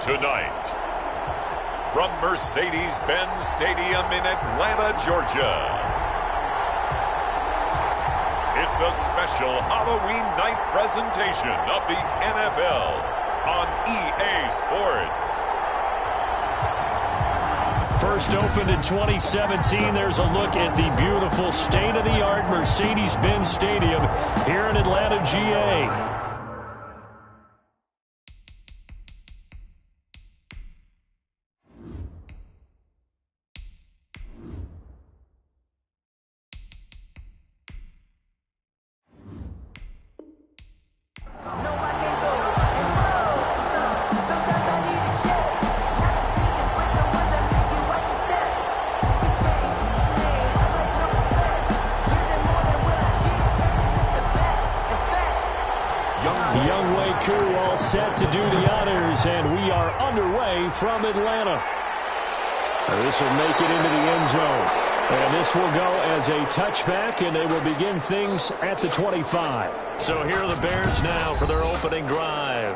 Tonight, from Mercedes-Benz Stadium in Atlanta, Georgia, it's a special Halloween night presentation of the NFL on EA Sports. First opened in 2017, there's a look at the beautiful state-of-the-art Mercedes-Benz Stadium here in Atlanta, GA. All set to do the honors, and we are underway from Atlanta. This will make it into the end zone, and this will go as a touchback, and they will begin things at the 25. So here are the Bears now for their opening drive.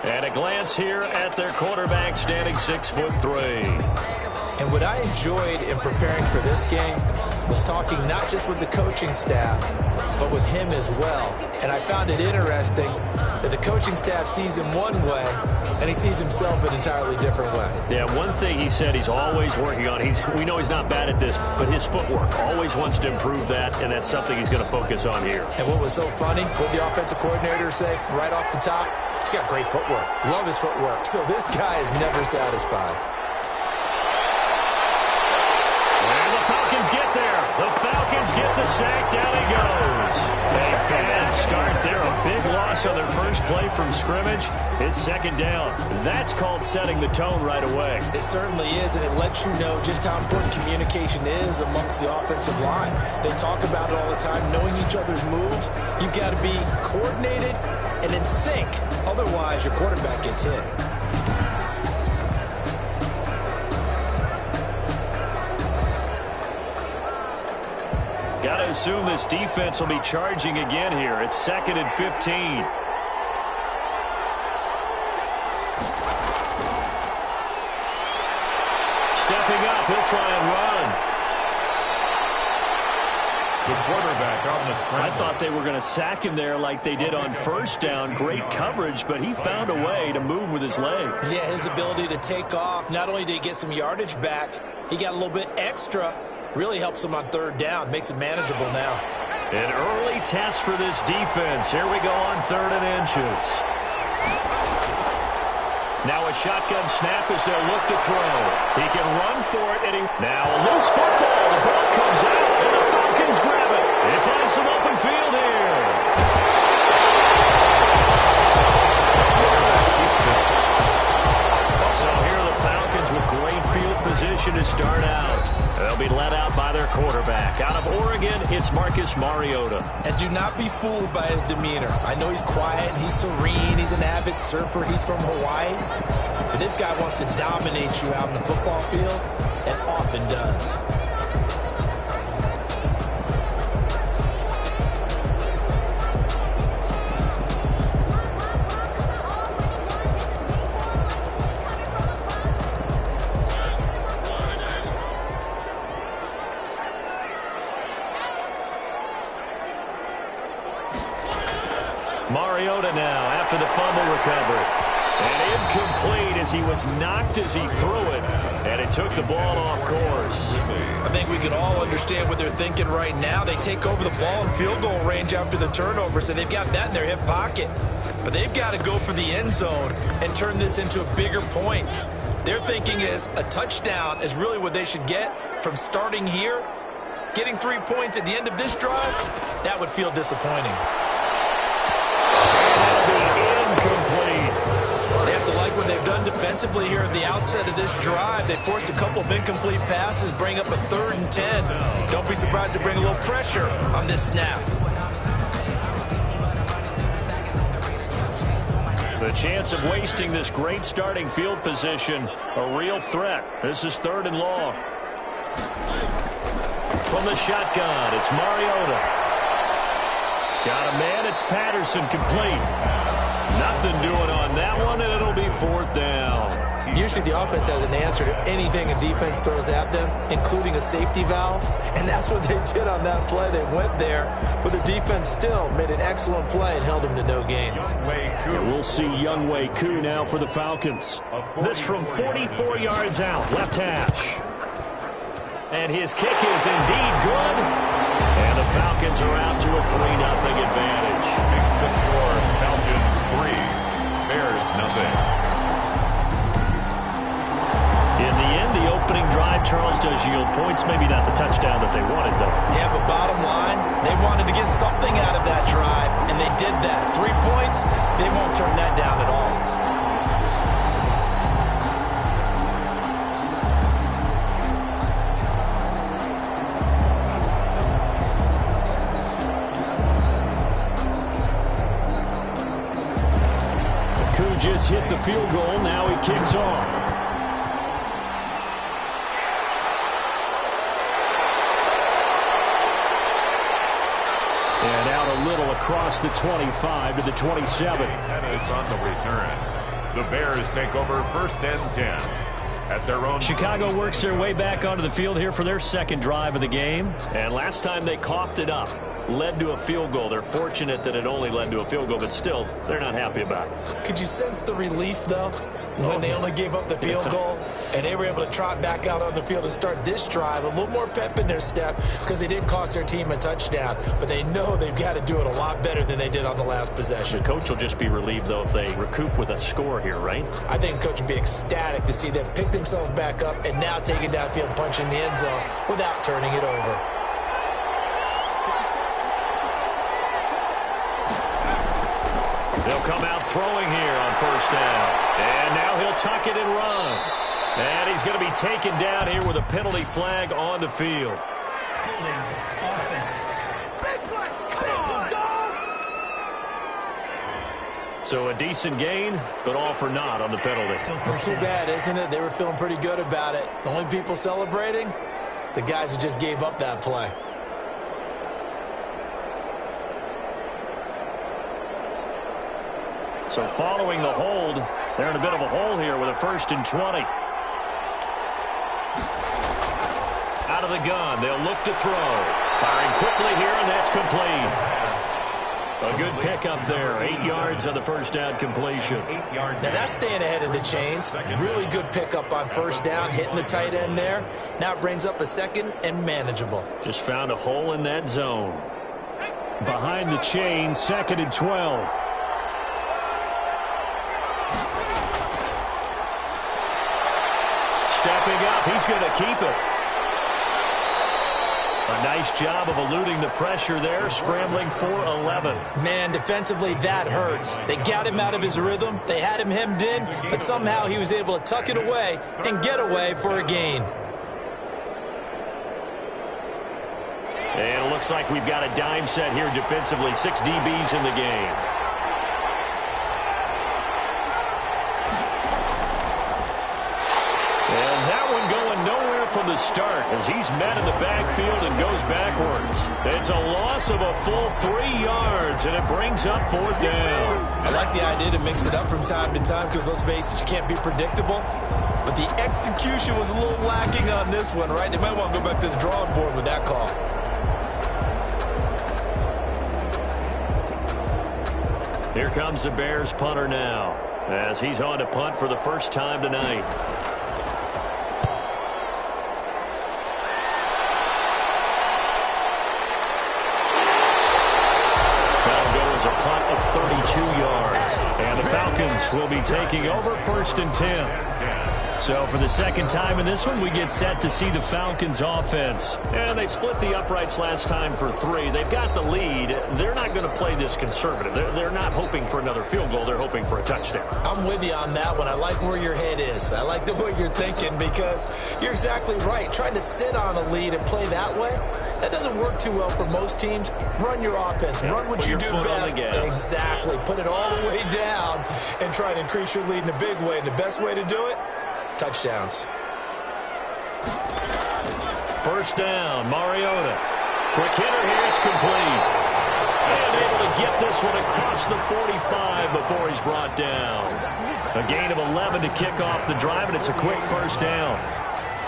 And a glance here at their quarterback, standing 6'3". And what I enjoyed in preparing for this game was talking not just with the coaching staff, but with him as well. And I found it interesting that the coaching staff sees him one way, and he sees himself an entirely different way. Yeah, one thing he said he's always working on, we know he's not bad at this, but his footwork, always wants to improve that, and that's something he's going to focus on here. And what was so funny, what the offensive coordinator say right off the top, he's got great footwork. Love his footwork. So this guy is never satisfied. And the Falcons get there. The Falcons get the sack. Down he goes. A bad start there. A big loss on their first play from scrimmage. It's second down. That's called setting the tone right away. It certainly is, and it lets you know just how important communication is amongst the offensive line. They talk about it all the time, knowing each other's moves. You've got to be coordinated and in sync. Otherwise, your quarterback gets hit. Got to assume this defense will be charging again here. It's 2nd and 15. Stepping up, he'll try and run. The quarterback on the scramble. I thought they were going to sack him there like they did on first down. Great coverage, but he found a way to move with his legs. Yeah, his ability to take off. Not only did he get some yardage back, he got a little bit extra. Really helps him on third down. Makes it manageable now. An early test for this defense. Here we go on 3rd and inches. Now a shotgun snap as they'll look to throw. He can run for it. And now a loose football. The ball comes out, and the Falcons grab it. They find some open field here. So here are the Falcons with great field position to start out. They'll be led out by their quarterback. Out of Oregon, it's Marcus Mariota. And do not be fooled by his demeanor. I know he's quiet, he's serene, he's an avid surfer, he's from Hawaii. But this guy wants to dominate you out in the football field, and often does. Mariota now after the fumble recovered. And incomplete as he was knocked as he threw it. And it took the ball off course. I think we can all understand what they're thinking right now. They take over the ball in field goal range after the turnover, so they've got that in their hip pocket. But they've got to go for the end zone and turn this into a bigger point. Their thinking is a touchdown is really what they should get from starting here. Getting 3 points at the end of this drive, that would feel disappointing. They have to like what they've done defensively here at the outset of this drive. They forced a couple of incomplete passes, bring up a 3rd and 10. Don't be surprised to bring a little pressure on this snap. The chance of wasting this great starting field position, a real threat. This is 3rd and long. From the shotgun, it's Mariota. Got a man, it's Patterson, complete. Nothing doing on that one, and it'll be 4th down. Usually the offense has an answer to anything a defense throws at them, including a safety valve, and that's what they did on that play. They went there, but the defense still made an excellent play and held them to no gain. And we'll see Younghoe Koo now for the Falcons. This from 44 yards out, left hash. And his kick is indeed good. And the Falcons are out to a 3-0 advantage. Makes the score Falcons 3, Bears nothing. In the end, the opening drive, Charles, does yield points. Maybe not the touchdown that they wanted, though. Yeah, but bottom line, they wanted to get something out of that drive, and they did that. 3 points, they won't turn that down at all. Koo just hit the field goal. Now he kicks off. And out a little across the 25 to the 27. That is on the return. The Bears take over 1st and 10 at their own. Chicago works their way back onto the field here for their second drive of the game. And last time they coughed it up, led to a field goal. They're fortunate that it only led to a field goal, but still, they're not happy about it. Could you sense the relief, though, when they only gave up the field goal and they were able to trot back out on the field and start this drive? A little more pep in their step because they didn't cost their team a touchdown, but they know they've got to do it a lot better than they did on the last possession. The coach will just be relieved, though, if they recoup with a score here, right? I think the coach would be ecstatic to see them pick themselves back up and now take it downfield and punch in the end zone without turning it over. They'll come out throwing here on 1st down. And now he'll tuck it and run. And he's going to be taken down here with a penalty flag on the field. So a decent gain, but all for naught on the penalty. It's too bad, isn't it? They were feeling pretty good about it. The only people celebrating, the guys who just gave up that play. So following the hold, they're in a bit of a hole here with a 1st and 20. Out of the gun, they'll look to throw. Firing quickly here, and that's complete. A good pickup there, 8 yards on the 1st down completion. Now that's staying ahead of the chains. Really good pickup on 1st down, hitting the tight end there. Now it brings up a 2nd and manageable. Just found a hole in that zone. Behind the chains, 2nd and 12. Stepping up, he's going to keep it. A nice job of eluding the pressure there, scrambling for 11. Man, defensively, that hurts. They got him out of his rhythm. They had him hemmed in, but somehow he was able to tuck it away and get away for a gain. And it looks like we've got a dime set here defensively. 6 DBs in the game. And that one going nowhere from the start as he's met in the backfield and goes backwards. It's a loss of a full 3 yards, and it brings up 4th down. I like the idea to mix it up from time to time because, let's face it, you can't be predictable. But the execution was a little lacking on this one, right? They might want to go back to the drawing board with that call. Here comes the Bears punter now as he's on to punt for the first time tonight. That'll go as a punt of 32 yards. And the Falcons will be taking over 1st and 10. So for the second time in this one, we get set to see the Falcons offense. And they split the uprights last time for 3. They've got the lead. They're not going to play this conservative. They're not hoping for another field goal. They're hoping for a touchdown. I'm with you on that one. I like where your head is. I like the way you're thinking because you're exactly right. Trying to sit on a lead and play that way, that doesn't work too well for most teams. Run your offense. Run what you do best. Exactly. Put it all the way down and try to increase your lead in a big way. And the best way to do it, touchdowns. 1st down, Mariota. Quick hitter here, it's complete. And able to get this this one across the 45 before he's brought down. A gain of 11 to kick off the drive, and it's a quick first down.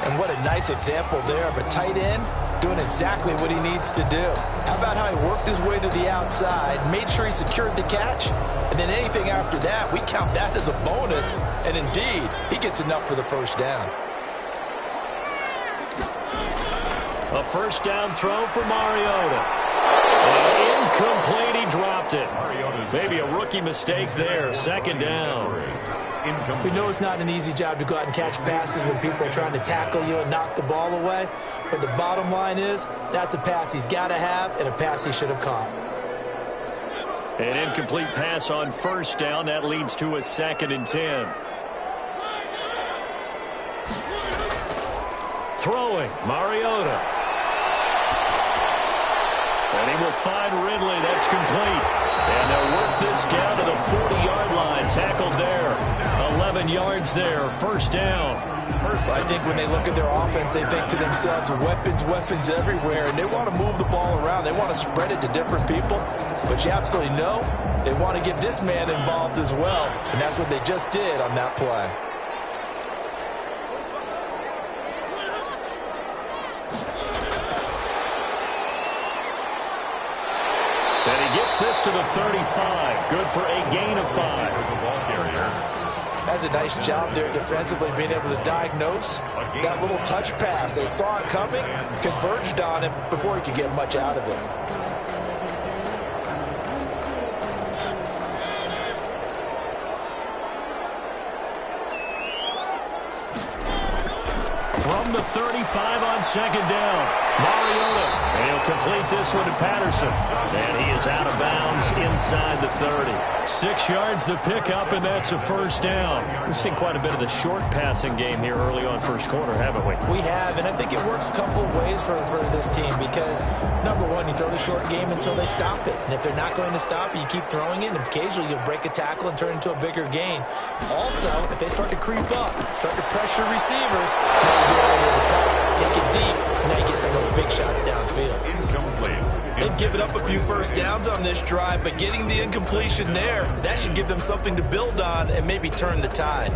And what a nice example there of a tight end doing exactly what he needs to do. How about how he worked his way to the outside, made sure he secured the catch, and then anything after that, we count that as a bonus. And indeed, he gets enough for the first down. A first down throw for Mariota. And incomplete, he dropped it. Maybe a rookie mistake there, second down. We know it's not an easy job to go out and catch passes when people are trying to tackle you and knock the ball away. But the bottom line is, that's a pass he's got to have and a pass he should have caught. An incomplete pass on first down. That leads to a 2nd and 10. Throwing, Mariota. And he will find Ridley. That's complete. And they'll work this down to the 40-yard line. Tackled there. 11 yards there. First down. I think when they look at their offense, they think to themselves, weapons everywhere. And they want to move the ball around. They want to spread it to different people. But you absolutely know they want to get this man involved as well. And that's what they just did on that play. And he gets this to the 35. Good for a gain of 5. That's a nice job there defensively, being able to diagnose that little touch pass. They saw it coming, converged on him before he could get much out of it. From the 35 on second down, Mariota. And he'll complete this one to Patterson. And he is out of bounds inside the 30. 6 yards the pickup, and that's a first down. We've seen quite a bit of the short passing game here early on first quarter, haven't we? We have, and I think it works a couple of ways for this team because, number one, you throw the short game until they stop it. And if they're not going to stop it, you keep throwing it, and occasionally you'll break a tackle and turn it into a bigger gain. Also, if they start to creep up, start to pressure receivers, now you go over the top, take it deep, and now you get some of those big shots downfield. Incomplete. They've given up a few first downs on this drive, but getting the incompletion there, that should give them something to build on and maybe turn the tide.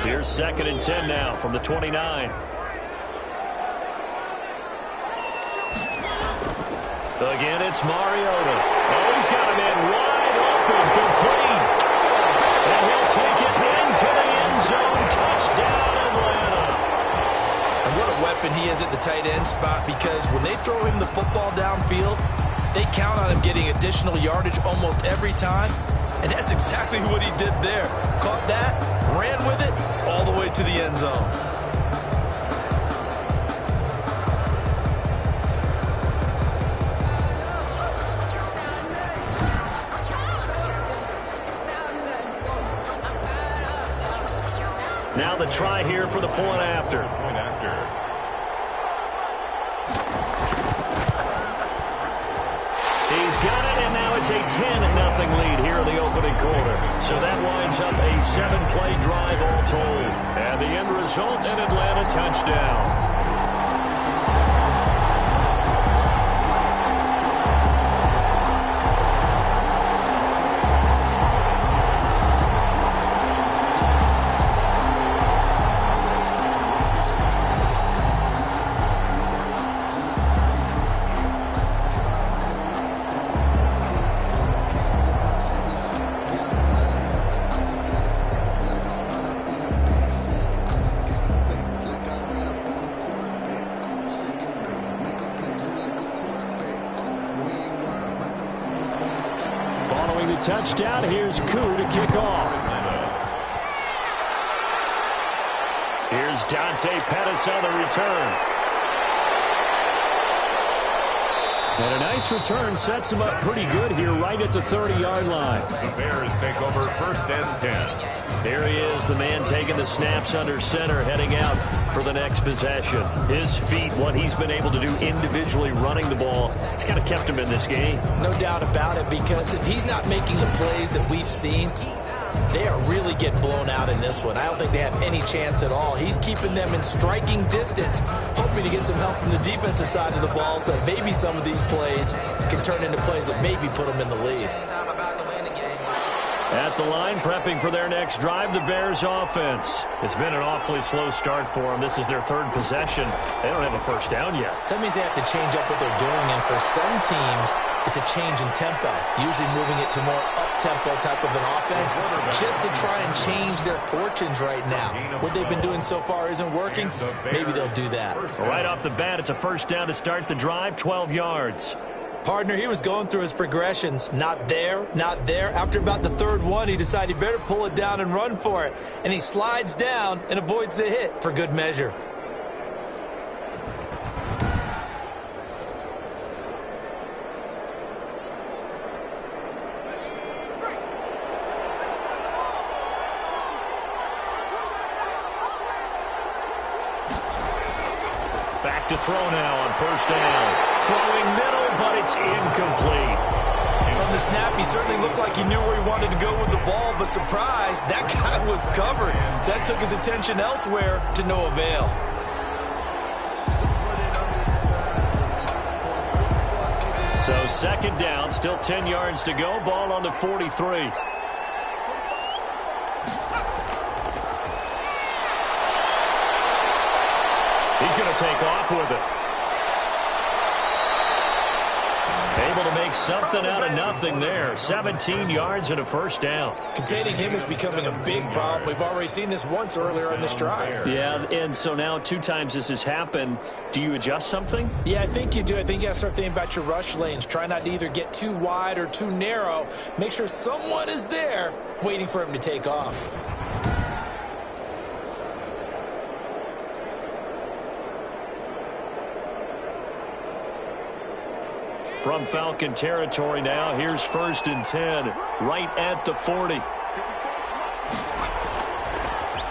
Here's 2nd and 10 now from the 29. Again, it's Mariota. Oh, he's got a man wide open, complete. And he'll take it into the end zone. Touchdown, Atlanta. And what a weapon he is at the tight end spot, because when they throw him the football downfield, they count on him getting additional yardage almost every time. And that's exactly what he did there. Caught that, ran with it, all the way to the end zone. Now the try here for the point after. He's got it, and now it's a 10-0 lead here in the opening quarter. So that winds up a 7-play drive all told. And the end result, an Atlanta touchdown. Touchdown. Here's Koo to kick off. Here's Dante Pettis on the return. And a nice return sets him up pretty good here right at the 30-yard line. The Bears take over 1st and 10. Here he is, the man taking the snaps under center, heading out for the next possession. His feet, what he's been able to do individually running the ball, it's kind of kept him in this game. No doubt about it, because if he's not making the plays that we've seen, they are really getting blown out in this one. I don't think they have any chance at all. He's keeping them in striking distance, hoping to get some help from the defensive side of the ball so that maybe some of these plays can turn into plays that maybe put them in the lead. At the line, prepping for their next drive, the Bears offense. It's been an awfully slow start for them. This is their third possession. They don't have a first down yet. So that means they have to change up what they're doing, and for some teams, it's a change in tempo, usually moving it to more up-tempo type of an offense, just to try and change their fortunes right now. What they've been doing so far isn't working. Maybe they'll do that. Right off the bat, it's a first down to start the drive, 12 yards. Partner, he was going through his progressions. Not there, not there. After about the third one, he decided he better pull it down and run for it. And he slides down and avoids the hit for good measure. Back to throw now on first down. Throwing middle, but it's incomplete. From the snap, he certainly looked like he knew where he wanted to go with the ball, but surprise, that guy was covered. So that took his attention elsewhere to no avail. So second down, still 10 yards to go, ball on the 43. He's going to take off with it. Able to make something out of nothing there. 17 yards and a first down. Containing him is becoming a big problem. We've already seen this once earlier in this drive. Yeah, and so now 2 times this has happened. Do you adjust something? Yeah, I think you do. I think you got to start thinking about your rush lanes. Try not to either get too wide or too narrow. Make sure someone is there waiting for him to take off. From Falcon territory now, here's first and 10, right at the 40.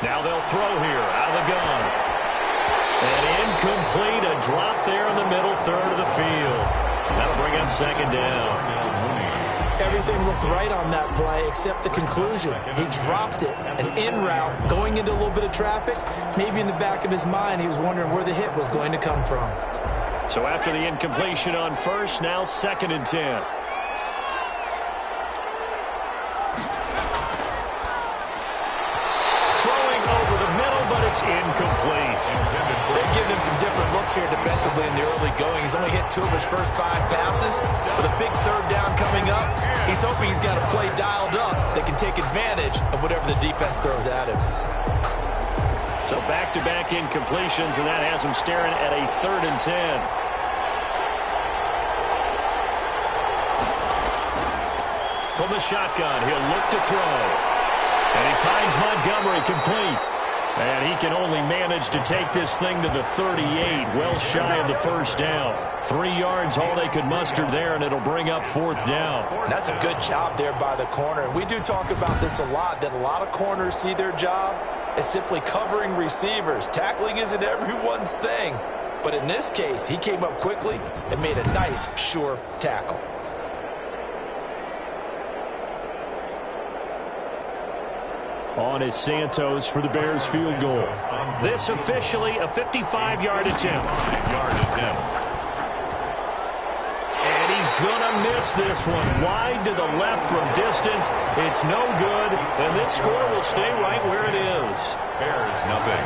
Now they'll throw here, out of the gun. And incomplete, a drop there in the middle third of the field. That'll bring up second down. Everything looked right on that play except the conclusion. He dropped it, an in route, going into a little bit of traffic. Maybe in the back of his mind, he was wondering where the hit was going to come from. So after the incompletion on first, now second and 10. Throwing over the middle, but it's incomplete. They're giving him some different looks here defensively in the early going. He's only hit 2 of his first 5 passes. With a big third down coming up, he's hoping he's got a play dialed up that can take advantage of whatever the defense throws at him. So back-to-back incompletions, and that has him staring at a third and 10. From the shotgun, he'll look to throw. And he finds Montgomery complete. And he can only manage to take this thing to the 38, well shy of the first down. 3 yards, all they could muster there, and it'll bring up fourth down. That's a good job there by the corner. We do talk about this a lot, that a lot of corners see their job as simply covering receivers. Tackling isn't everyone's thing. But in this case, he came up quickly and made a nice, sure tackle. On is Santos for the Bears field goal. This officially a 55-yard attempt. And he's gonna miss this one. Wide to the left from distance. It's no good. And this score will stay right where it is. Bears nothing.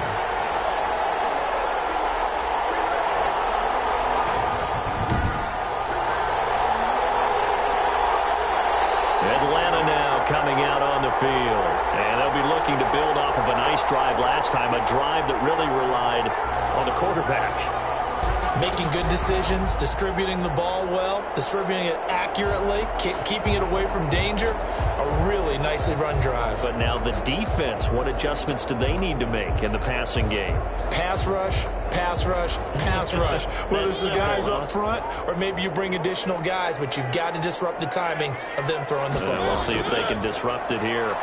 Atlanta now coming out on the field. And they'll be looking to build off of a nice drive last time, a drive that really relied on the quarterback. Making good decisions, distributing the ball well, distributing it accurately, keeping it away from danger. A really nicely run drive. But now the defense, what adjustments do they need to make in the passing game? Pass rush, pass rush, pass rush. Whether it's the guys up front or maybe you bring additional guys, but you've got to disrupt the timing of them throwing the football. We'll see if they can disrupt it here.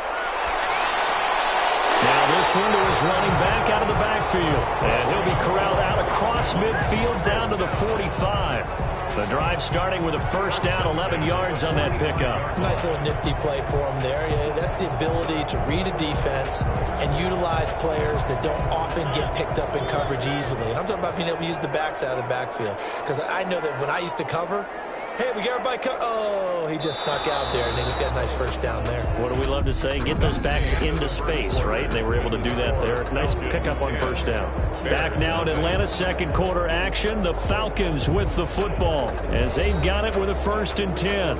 Now this one to his running back out of the backfield. And he'll be corralled out across midfield down to the 45. The drive starting with a first down, 11 yards on that pickup. Nice little nifty play for him there. Yeah, that's the ability to read a defense and utilize players that don't often get picked up in coverage easily. And I'm talking about being able to use the backs out of the backfield. Because I know that when I used to cover, hey, we got everybody covered. Oh, he just snuck out there, and they just got a nice first down there. What do we love to say? Get those backs into space, right? They were able to do that there. Nice pickup on first down. Back now in Atlanta, second quarter action. The Falcons with the football as they've got it with a 1st and 10.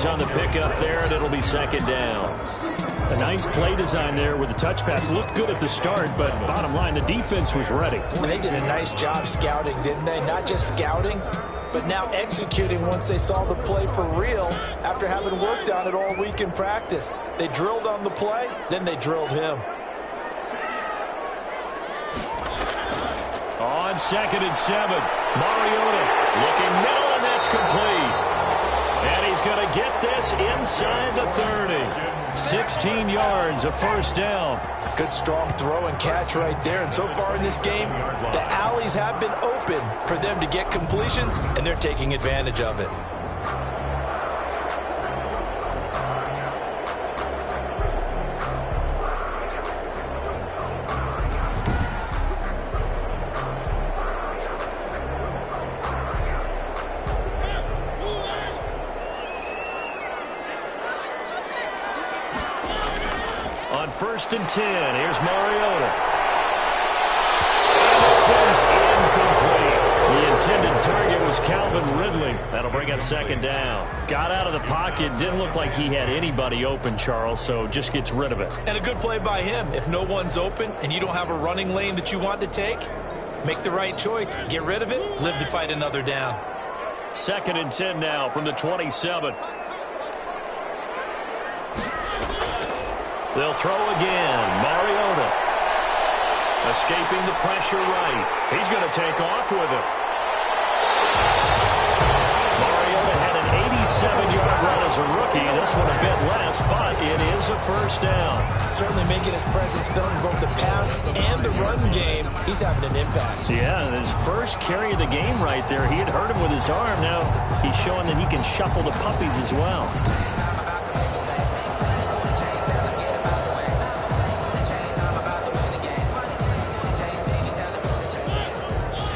On the pickup there, and it'll be second down. A nice play design there with the touch pass. Looked good at the start, but bottom line, the defense was ready. And they did a nice job scouting, didn't they? Not just scouting, but now executing once they saw the play for real after having worked on it all week in practice. They drilled on the play, then they drilled him. On 2nd and 7, Mariota looking middle, and that's complete. And he's going to get this inside the 30. 16 yards, a first down. Good strong throw and catch right there. And so far in this game, the alleys have been open for them to get completions, and they're taking advantage of it. On 1st and 10, here's Mariota. And this one's incomplete. The intended target was Calvin Ridley. That'll bring up second down. Got out of the pocket. Didn't look like he had anybody open, Charles, so just gets rid of it. And a good play by him. If no one's open and you don't have a running lane that you want to take, make the right choice. Get rid of it. Live to fight another down. 2nd and 10 now from the 27. They'll throw again. Mariota escaping the pressure right. He's going to take off with it. Mariota had an 87-yard run as a rookie. This one a bit less, but it is a first down. Certainly making his presence felt in both the pass and the run game. He's having an impact. Yeah, his first carry of the game right there. He had hurt him with his arm. Now he's showing that he can shuffle the puppies as well.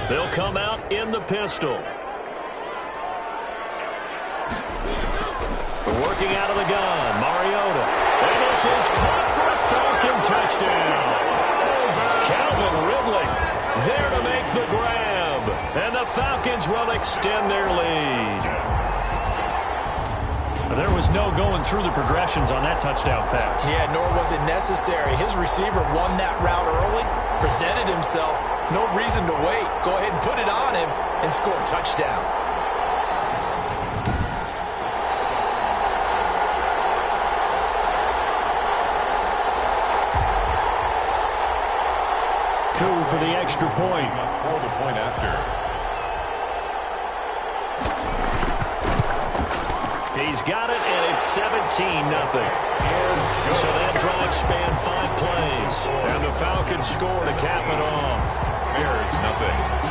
They'll come out in the pistol. Working out of the gun, Mariota. And this is caught for a Falcon touchdown. Calvin Ridley there to make the grab. And the Falcons will extend their lead. There was no going through the progressions on that touchdown pass. Yeah, nor was it necessary. His receiver won that route early, presented himself. No reason to wait. Go ahead and put it on him and score a touchdown. Coup for the extra point. For the point after. He's got it, and it's 17-0. So that drive spanned 5 plays. And the Falcons score to cap it off. Bears nothing.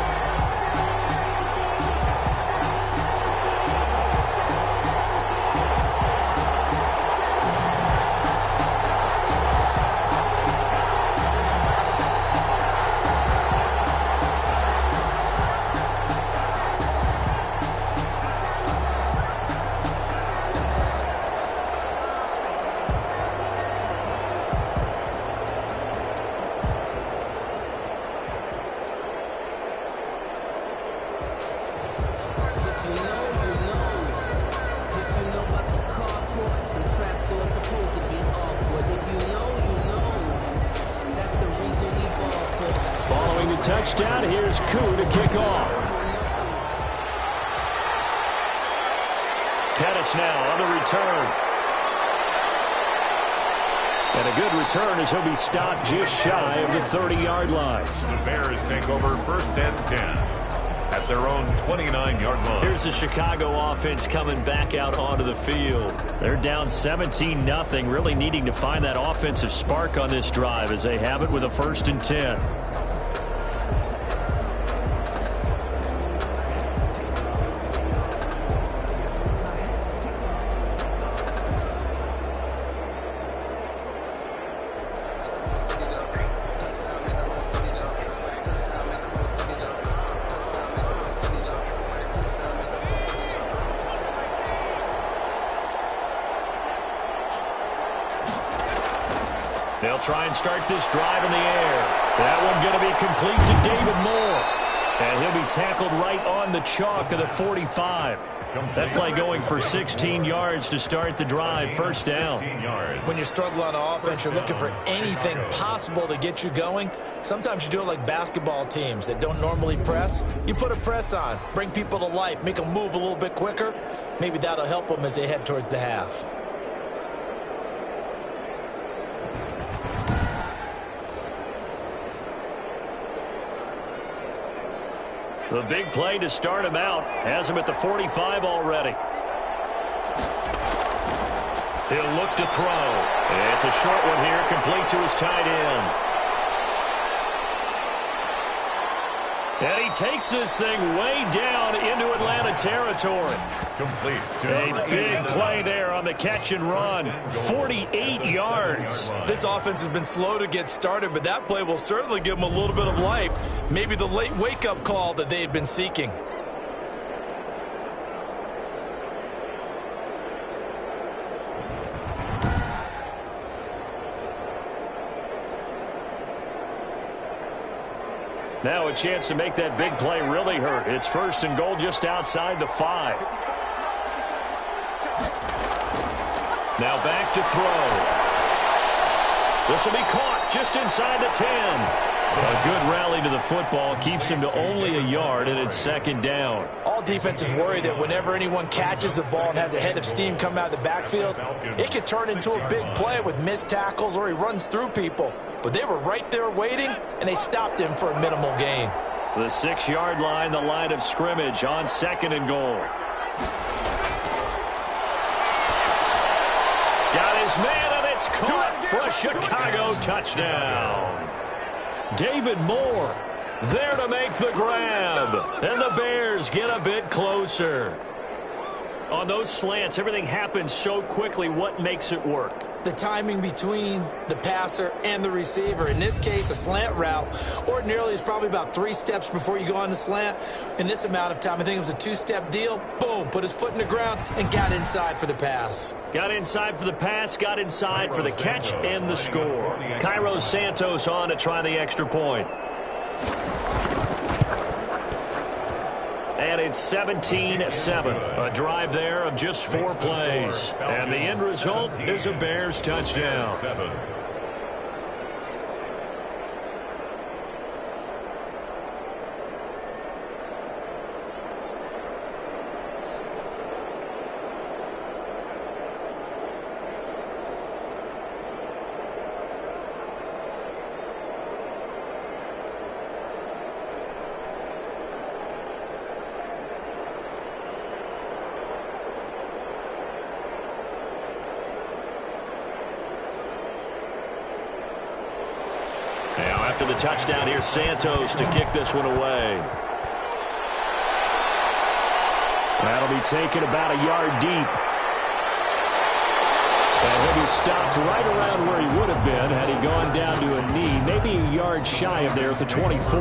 touchdown. Here's Koo to kick off. Pettis now on the return. And a good return as he'll be stopped just shy of the 30-yard line. The Bears take over 1st and 10 at their own 29-yard line. Here's the Chicago offense coming back out onto the field. They're down 17-0, really needing to find that offensive spark on this drive as they have it with a 1st and 10. They'll try and start this drive in the air. That one going to be complete to David Moore. And he'll be tackled right on the chalk of the 45. That play going for 16 yards to start the drive. 1st down. When you struggle on offense, you're looking for anything possible to get you going. Sometimes you do it like basketball teams that don't normally press. You put a press on, bring people to life, make them move a little bit quicker. Maybe that'll help them as they head towards the half. The big play to start him out has him at the 45 already. He'll look to throw. It's a short one here, complete to his tight end. And he takes this thing way down into Atlanta territory. Complete. A big play there on the catch and run. 48 yards. This offense has been slow to get started, but that play will certainly give them a little bit of life. Maybe the late wake-up call that they had been seeking. Now a chance to make that big play really hurt. It's 1st and goal just outside the 5. Now back to throw. This will be caught just inside the 10. A good rally to the football keeps him to only a yard, and it's 2nd down. All defenses worry that whenever anyone catches the ball and has a head of steam come out of the backfield, it could turn into a big play with missed tackles or he runs through people. But they were right there waiting, and they stopped him for a minimal gain. The 6-yard line, the line of scrimmage on 2nd and goal. Got his man, and it's caught for a Chicago touchdown. David Moore there to make the grab. And the Bears get a bit closer. On those slants, everything happens so quickly. What makes it work? The timing between the passer and the receiver. In this case, a slant route ordinarily is probably about 3 steps before you go on the slant. In this amount of time, I think it was a 2-step deal. Boom, put his foot in the ground and got inside for the pass. Got inside for the pass, got inside for the catch and the score. Cairo Santos on to try the extra point. And it's 17-7. A drive there of just 4 plays. And the end result is a Bears touchdown. After the touchdown, here's Santos to kick this one away. That'll be taken about a yard deep. And he'll be stopped right around where he would have been had he gone down to a knee, maybe a yard shy of there at the 24.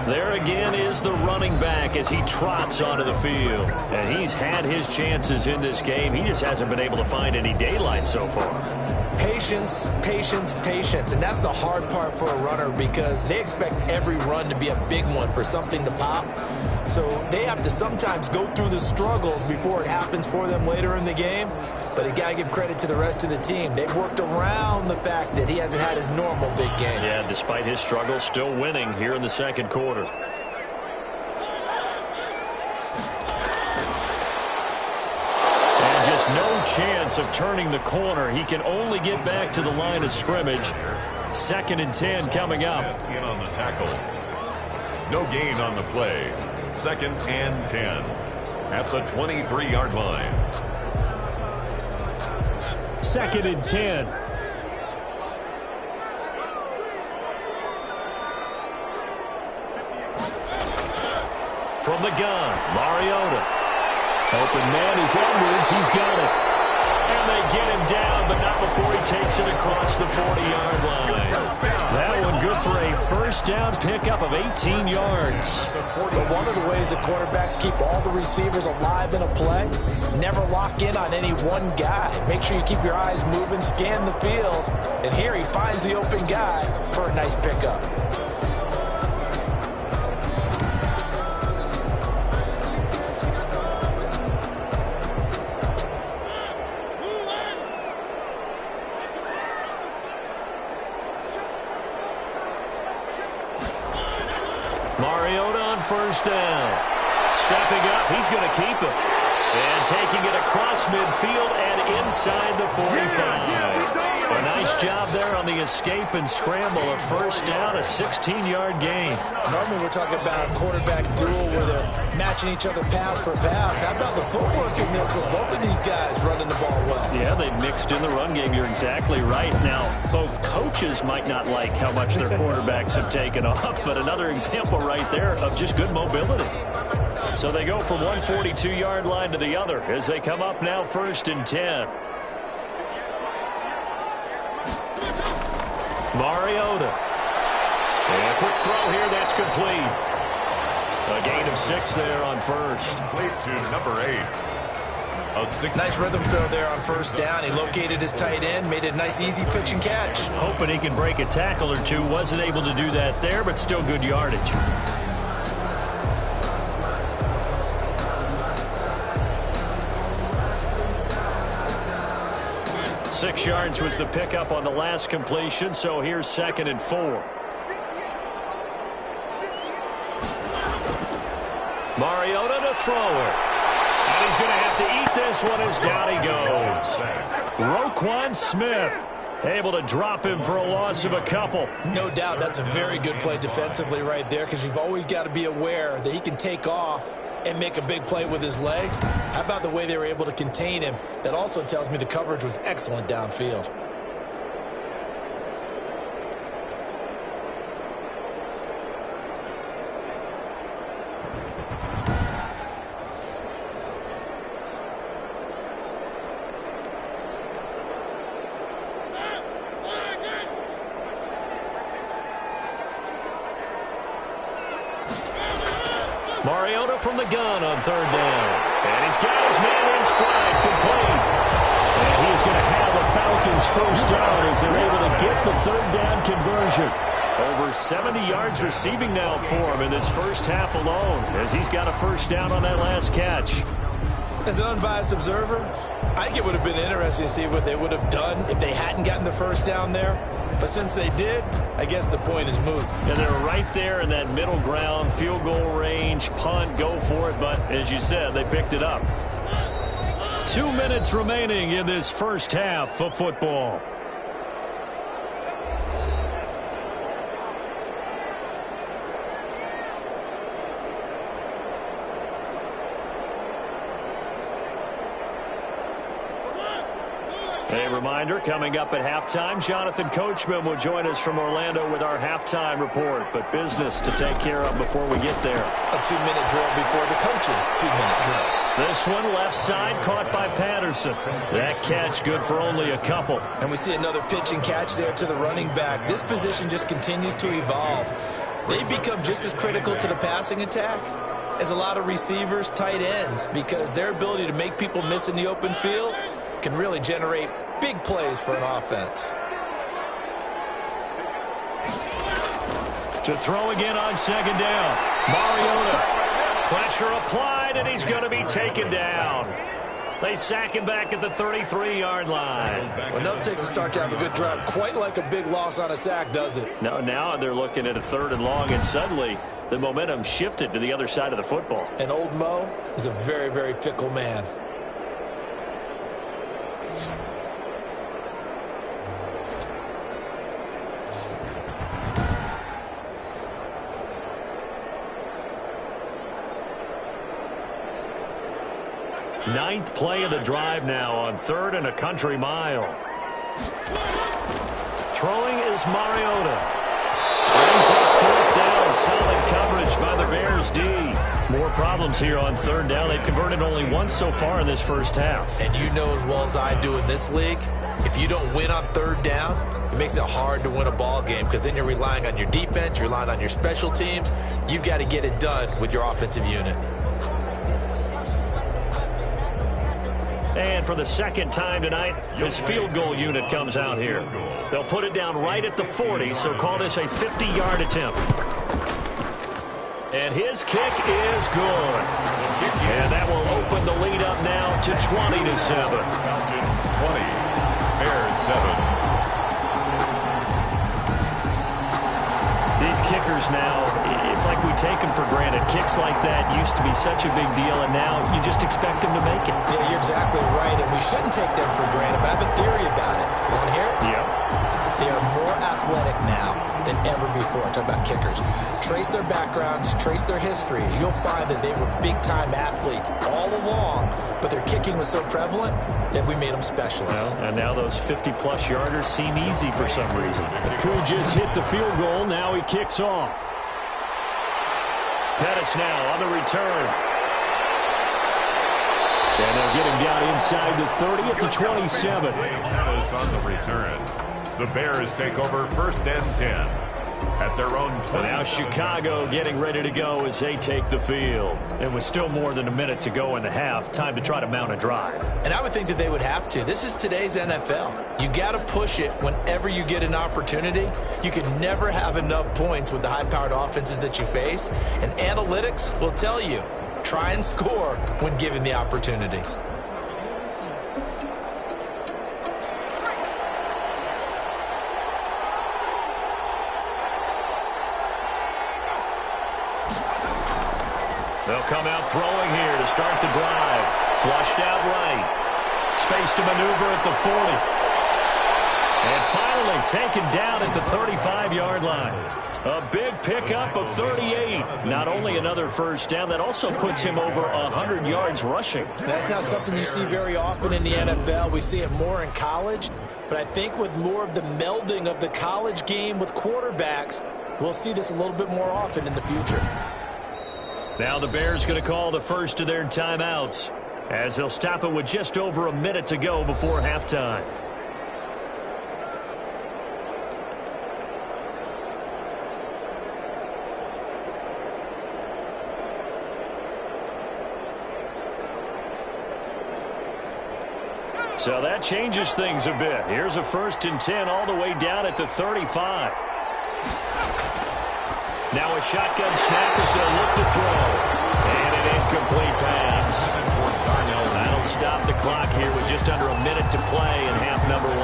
There again is the running back as he trots onto the field. And he's had his chances in this game. He just hasn't been able to find any daylight so far. Patience, patience, patience. And that's the hard part for a runner because they expect every run to be a big one for something to pop. So they have to sometimes go through the struggles before it happens for them later in the game. But you got to give credit to the rest of the team. They've worked around the fact that he hasn't had his normal big game. Yeah, despite his struggles, still winning here in the second quarter. And just no chance of turning the corner. He can only get back to the line of scrimmage. 2nd and 10 coming up. In on the tackle. No gain on the play. 2nd and 10 at the 23-yard line. 2nd and 10. From the gun, Mariota. Open man is Edwards. He's got it. And they get him down, but not before he takes it across the 40-yard line. That one good for a first down pickup of 18 yards. But one of the ways that quarterbacks keep all the receivers alive in a play, never lock in on any one guy. Make sure you keep your eyes moving, scan the field. And here he finds the open guy for a nice pickup. Mariota on first down. Stepping up, he's going to keep it. And taking it across midfield and inside the 45. A nice job there on the escape and scramble. A first down, a 16-yard gain. Normally we're talking about a quarterback duel where they're matching each other pass for pass. How about the footwork in this with both of these guys running the ball well? Yeah, they've mixed in the run game. You're exactly right. Now, both coaches might not like how much their quarterbacks have taken off, but another example right there of just good mobility. So they go from one 42-yard line to the other as they come up now 1st and 10. Mariota. And a quick throw here, that's complete. A gain of 6 there on first. Complete to number 8. Nice rhythm throw there on first down. He located his tight end, made it a nice easy pitch and catch. Hoping he can break a tackle or two. Wasn't able to do that there, but still good yardage. 6 yards was the pickup on the last completion, so here's 2nd and 4. Mariota to throw it. And he's going to have to eat this one as down he goes. Roquan Smith able to drop him for a loss of a couple. No doubt that's a very good play defensively right there, because you've always got to be aware that he can take off and make a big play with his legs. How about the way they were able to contain him? That also tells me the coverage was excellent downfield. Mariota from the gun on 3rd down. And he's got his man in stride, complete. And he is going to have the Falcons first down as they're able to get the 3rd down conversion. Over 70 yards receiving now for him in this first half alone, as he's got a first down on that last catch. As an unbiased observer, I think it would have been interesting to see what they would have done if they hadn't gotten the first down there. But since they did, I guess the point is moot. And they're right there in that middle ground, field goal range, punt, go for it. But as you said, they picked it up. 2 minutes remaining in this first half of football. A reminder, coming up at halftime, Jonathan Coachman will join us from Orlando with our halftime report. But business to take care of before we get there. A 2-minute drill before the coach's 2-minute drill. This one left side caught by Patterson. That catch good for only a couple. And we see another pitch and catch there to the running back. This position just continues to evolve. They become just as critical to the passing attack as a lot of receivers, tight ends, because their ability to make people miss in the open field can really generate big plays for an offense. To throw again on 2nd down. Mariota Pressure applied, and he's going to be taken down. They sack him back at the 33-yard line. Well, nothing takes a start to have a good drive. Quite like a big loss on a sack, does it? No, now they're looking at a 3rd and long, and suddenly the momentum shifted to the other side of the football. And old Mo is a very, very fickle man. Ninth play of the drive now on 3rd and a country mile. Throwing is Mariota. Brings up 4th down. Solid coverage by the Bears D. More problems here on 3rd down. They've converted only once so far in this first half. And you know as well as I do in this league, if you don't win on 3rd down, it makes it hard to win a ball game because then you're relying on your defense, you're relying on your special teams. You've got to get it done with your offensive unit. And for the second time tonight, his field goal unit comes out here. They'll put it down right at the 40, so call this a 50-yard attempt. And his kick is good. And that will open the lead up now to 20-7. Falcons 20, Bears 7. These kickers now, it's like we take them for granted. Kicks like that used to be such a big deal, and now you just expect them to make it. Yeah, you're exactly right, and we shouldn't take them for granted, but I have a theory about it. You want to hear it? Yep. They are more athletic now than ever before. Talk about kickers. Trace their backgrounds, trace their histories. You'll find that they were big-time athletes all along, but their kicking was so prevalent that we made them specialists. Well, and now those 50-plus yarders seem easy for some reason. Koo just hit the field goal. Now he kicks off. Pettis now on the return. And they'll get him down inside the 30 at the 27. Pettis on the return. The Bears take over 1st and 10 at their own 20. Now Chicago getting ready to go as they take the field. And with still more than a minute to go in the half, time to try to mount a drive. And I would think that they would have to. This is today's NFL. You got to push it whenever you get an opportunity. You can never have enough points with the high-powered offenses that you face. And analytics will tell you, try and score when given the opportunity. They'll come out throwing here to start the drive. Flushed out right. Space to maneuver at the 40. And finally taken down at the 35-yard line. A big pickup of 38. Not only another first down, that also puts him over 100 yards rushing. That's not something you see very often in the NFL. We see it more in college. But I think with more of the melding of the college game with quarterbacks, we'll see this a little bit more often in the future. Now the Bears going to call the first of their timeouts as they'll stop it with just over a minute to go before halftime. So that changes things a bit. Here's a 1st and 10 all the way down at the 35. Now a shotgun snap as they'll look to throw. And an incomplete pass. That'll stop the clock here with just under a minute to play in half number 1.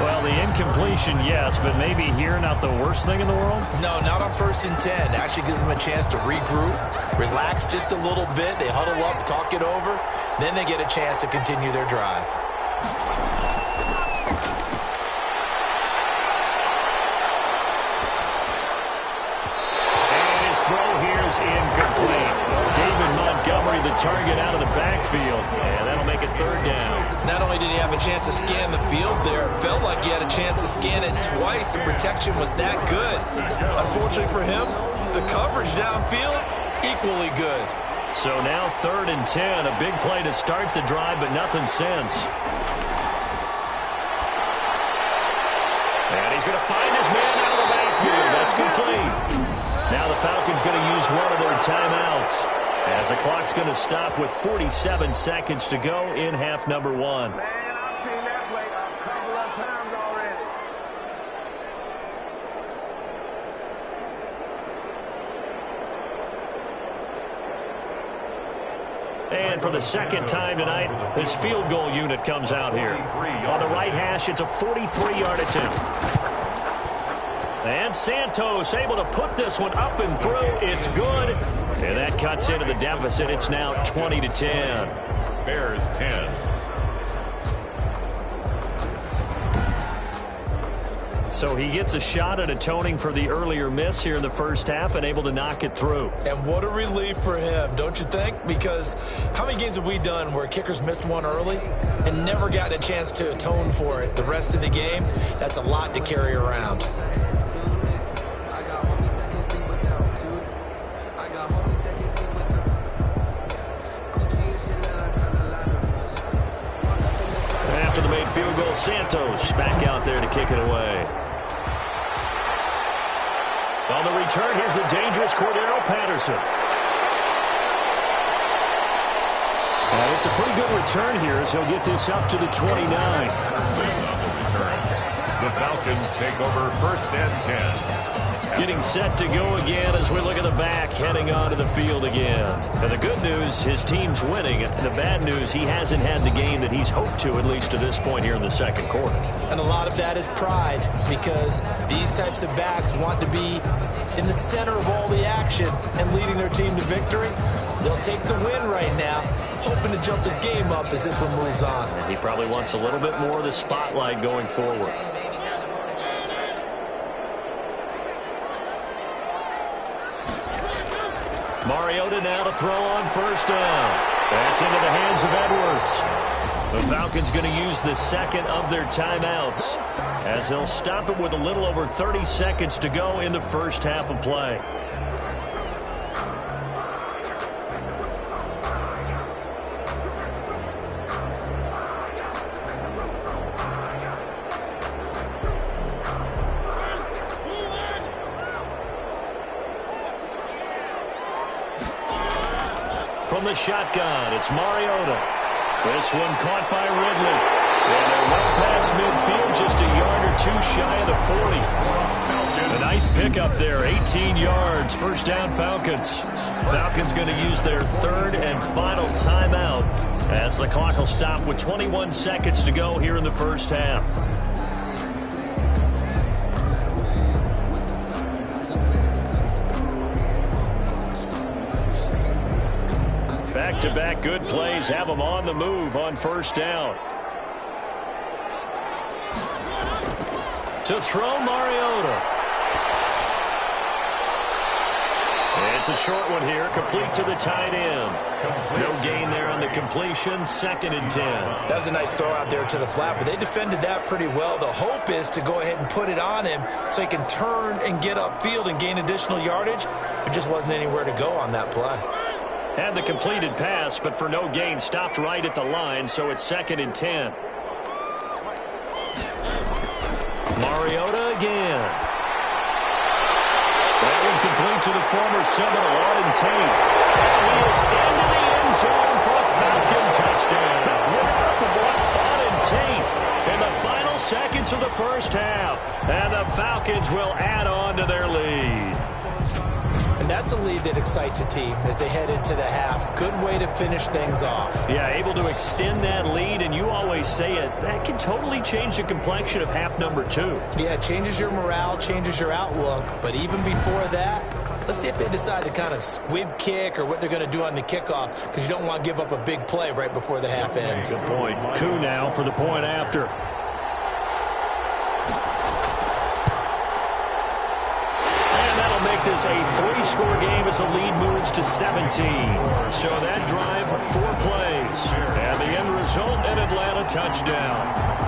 Well, the incompletion, yes, but maybe here not the worst thing in the world? No, not on 1st and 10. Actually gives them a chance to regroup, relax just a little bit. They huddle up, talk it over. Then they get a chance to continue their drive. Incomplete. David Montgomery, the target out of the backfield. And that'll make it 3rd down. Not only did he have a chance to scan the field there, it felt like he had a chance to scan it twice. The protection was that good. Unfortunately for him, the coverage downfield, equally good. So now 3rd and 10. A big play to start the drive, but nothing since. And he's going to find his man out of the backfield. That's complete. Now the Falcons going to use one of their timeouts as the clock's going to stop with 47 seconds to go in half number 1. Man, I've seen that play a couple of times already. And for the second time tonight, his field goal unit comes out here. On the right hash, it's a 43-yard attempt. And Santos able to put this one up and through. It's good. And that cuts into the deficit. It's now 20-10. Bears 10. So he gets a shot at atoning for the earlier miss here in the first half and able to knock it through. And what a relief for him, don't you think? Because how many games have we done where kickers missed one early and never gotten a chance to atone for it the rest of the game? That's a lot to carry around. After the made field goal, Santos back out there to kick it away. On the return, here's the dangerous Cordero Patterson. And it's a pretty good return here as he'll get this up to the 29. The Falcons take over first and 10. Getting set to go again as we look at the back, heading onto the field again. And the good news, his team's winning. And the bad news, he hasn't had the game that he's hoped to, at least to this point here in the second quarter. And a lot of that is pride, because these types of backs want to be in the center of all the action and leading their team to victory. They'll take the win right now, hoping to jump his game up as this one moves on. And he probably wants a little bit more of the spotlight going forward. Mariota now to throw on first down. That's into the hands of Edwards. The Falcons going to use the second of their timeouts as they'll stop it with a little over 30 seconds to go in the first half of play. From the shotgun, it's Mariota. This one caught by Ridley. And they're well past midfield, just a yard or two shy of the 40. A nice pickup there, 18 yards, first down Falcons. Falcons going to use their third and final timeout as the clock will stop with 21 seconds to go here in the first half. Back-to-back good plays have them on the move on first down. To throw, Mariota. It's a short one here, complete to the tight end. No gain there on the completion, second and 10. That was a nice throw out there to the flat, but they defended that pretty well. The hope is to go ahead and put it on him so he can turn and get upfield and gain additional yardage. There just wasn't anywhere to go on that play. Had the completed pass, but for no gain, stopped right at the line, so it's second and 10. Mariota again. That one complete to the former Seminole, Auden Tate. He is into the end zone for a Falcon touchdown. Auden Tate in the final seconds of the first half. And the Falcons will add on to their lead. And that's a lead that excites a team as they head into the half. Good way to finish things off. Yeah, able to extend that lead, and you always say it, that can totally change the complexion of half number 2. Yeah, it changes your morale, changes your outlook. But even before that, let's see if they decide to kind of squib kick or what they're going to do on the kickoff, because you don't want to give up a big play right before the half ends. Good point. Koo now for the point after. Make this a 3-score game as the lead moves to 17. So that drive, 4 plays. And the end result, an Atlanta touchdown.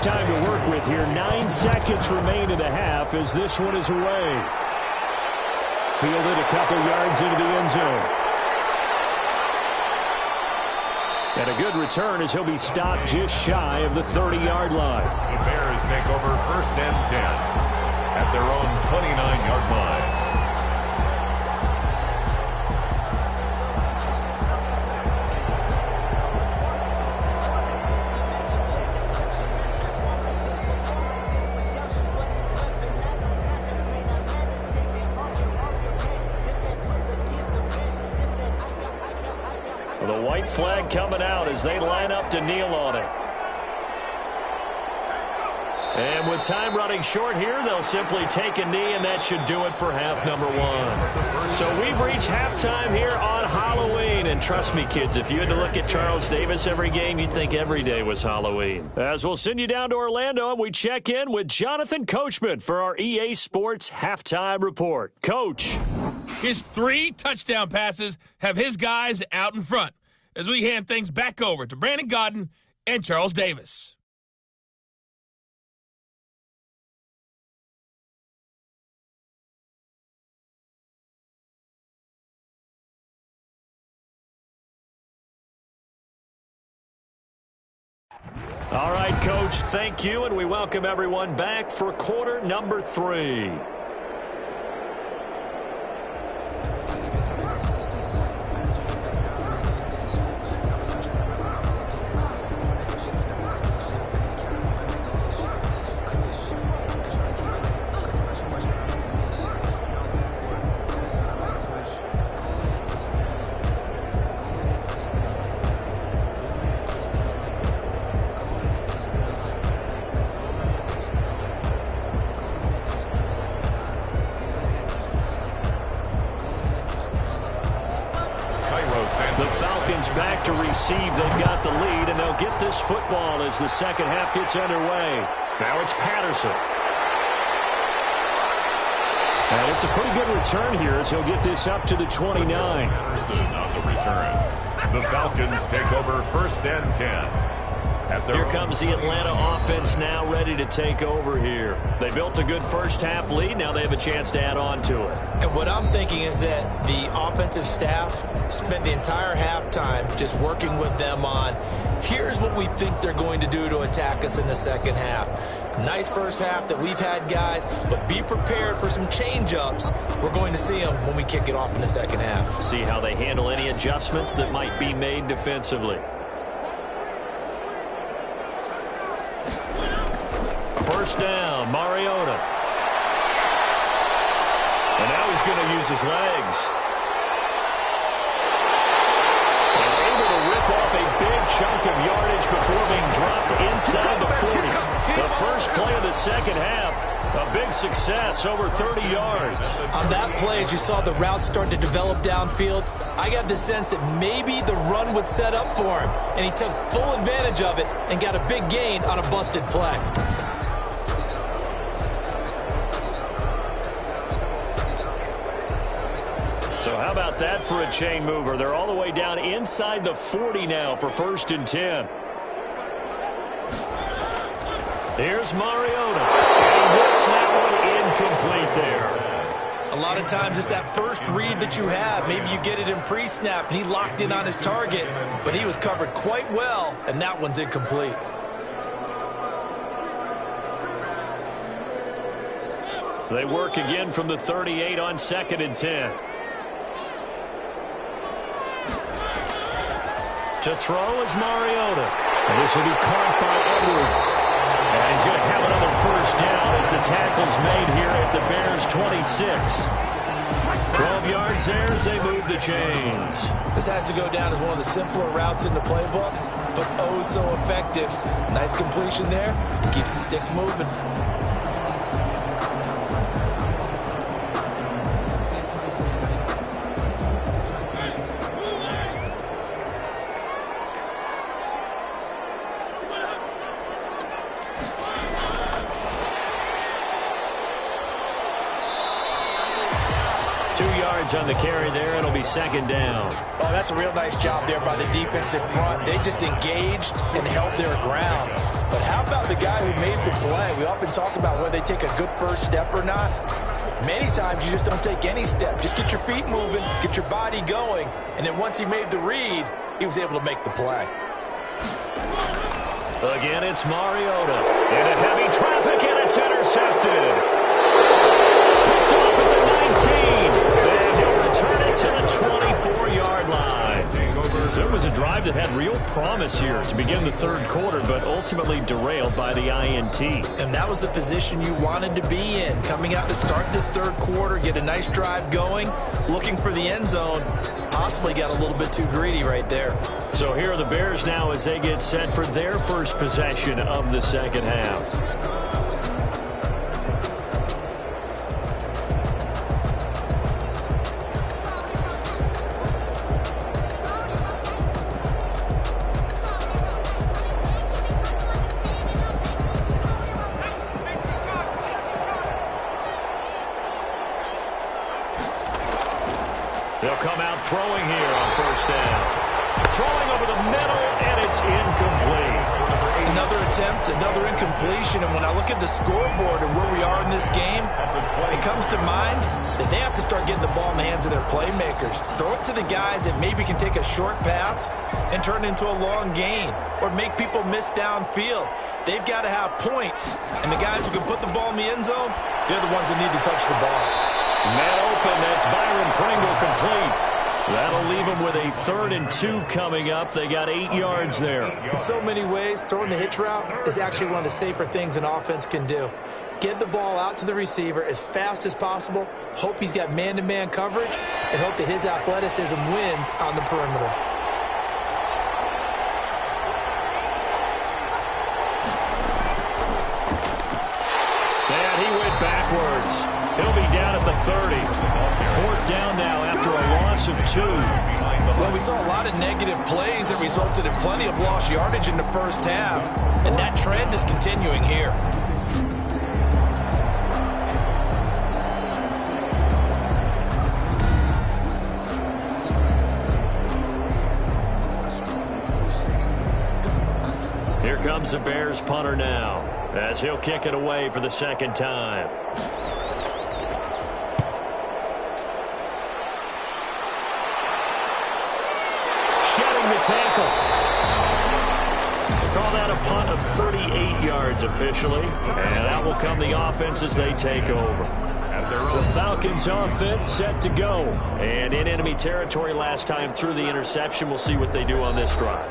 time to work with here. 9 seconds remain in the half as this one is away. Fielded a couple yards into the end zone. And a good return as he'll be stopped just shy of the 30-yard line. The Bears take over 1st and 10 at their own 29-yard line. The white flag coming out as they line up to kneel on it. And with time running short here, they'll simply take a knee, and that should do it for half number 1. So we've reached halftime here on Halloween. And trust me, kids, if you had to look at Charles Davis every game, you'd think every day was Halloween. As we'll send you down to Orlando, and we check in with Jonathan Coachman for our EA Sports Halftime Report. Coach. His 3 touchdown passes have his guys out in front as we hand things back over to Brandon Godden and Charles Davis. All right, Coach, thank you, and we welcome everyone back for quarter number 3. The Falcons back to receive. They've got the lead, and they'll get this football as the second half gets underway. Now it's Patterson. And it's a pretty good return here as he'll get this up to the 29. Patterson on the return. The Falcons take over 1st and 10. Here comes the Atlanta offense now ready to take over here. They built a good first half lead. Now they have a chance to add on to it. And what I'm thinking is that the offensive staff spent the entire halftime just working with them on, here's what we think they're going to do to attack us in the second half. Nice first half that we've had, guys, but be prepared for some change-ups. We're going to see them when we kick it off in the second half. See how they handle any adjustments that might be made defensively. First down, Mariota. And now he's going to use his legs. And able to rip off a big chunk of yardage before being dropped inside the 40. The first play of the second half, a big success, over 30 yards. On that play, as you saw the route start to develop downfield, I got the sense that maybe the run would set up for him. And he took full advantage of it and got a big gain on a busted play. So how about that for a chain mover? They're all the way down inside the 40 now for 1st and 10. Here's Mariota. And he hits that one incomplete there. A lot of times it's that first read that you have. Maybe you get it in pre-snap, and he locked in on his target, but he was covered quite well, and that one's incomplete. They work again from the 38 on 2nd and 10. To throw is Mariota. And this will be caught by Edwards. And he's going to have another first down as the tackle's made here at the Bears' 26. 12 yards there as they move the chains. This has to go down as one of the simpler routes in the playbook, but oh so effective. Nice completion there. Keeps the sticks moving. 2 yards on the carry there. It'll be second down. Oh, that's a real nice job there by the defensive front. They just engaged and held their ground. But how about the guy who made the play? We often talk about whether they take a good first step or not. Many times you just don't take any step. Just get your feet moving, get your body going, and then once he made the read, he was able to make the play. Again, it's Mariota. Into heavy traffic, and it's intercepted. Picked off at the 19. And he'll return it to the 24-yard line. So it was a drive that had real promise here to begin the third quarter, but ultimately derailed by the INT. And that was the position you wanted to be in. Coming out to start this third quarter, get a nice drive going, looking for the end zone. Possibly got a little bit too greedy right there. So here are the Bears now as they get set for their first possession of the second half. They'll come out throwing here on first down. Throwing over the middle, and it's incomplete. Another attempt, another incompletion, and when I look at the scoreboard and where we are in this game, it comes to mind that they have to start getting the ball in the hands of their playmakers. Throw it to the guys that maybe can take a short pass and turn it into a long gain or make people miss downfield. They've got to have points, and the guys who can put the ball in the end zone, they're the ones that need to touch the ball. Man open, that's Byron Pringle complete. That'll leave them with a 3rd and 2 coming up. They got 8 yards there. In so many ways, throwing the hitch route is actually one of the safer things an offense can do. Get the ball out to the receiver as fast as possible, hope he's got man-to-man coverage, and hope that his athleticism wins on the perimeter. And he went backwards. He'll be down at the 30. 4th down now after a loss of 2. Well, we saw a lot of negative plays that resulted in plenty of lost yardage in the first half, and that trend is continuing here. Here comes the Bears punter now, as he'll kick it away for the second time. Tackle. They call that a punt of 38 yards officially, and that will come the offense as they take over. The Falcons offense set to go, and in enemy territory last time through the interception. We'll see what they do on this drive.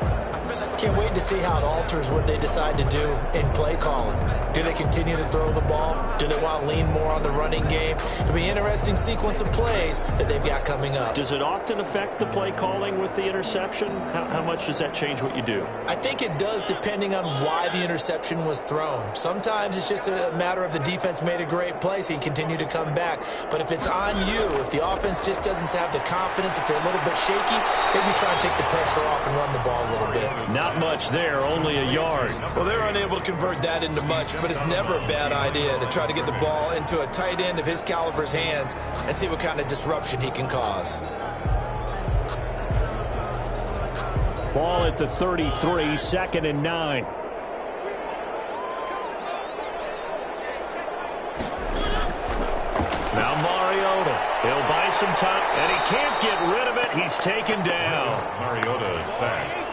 Can't wait to see how it alters what they decide to do in play calling. Do they continue to throw the ball? Do they want to lean more on the running game? It'll be an interesting sequence of plays that they've got coming up. Does it often affect the play calling with the interception? How much does that change what you do? I think it does depending on why the interception was thrown. Sometimes it's just a matter of the defense made a great play, so you continue to come back. But if it's on you, if the offense just doesn't have the confidence, if they're a little bit shaky, maybe try and take the pressure off and run the ball a little bit. Not much there, only a yard. Well, they're unable to convert that into much, but it's never a bad idea to try to get the ball into a tight end of his caliber's hands and see what kind of disruption he can cause. Ball at the 33, 2nd and 9. Now Mariota, he'll buy some time, and he can't get rid of it. He's taken down. Mariota is sacked.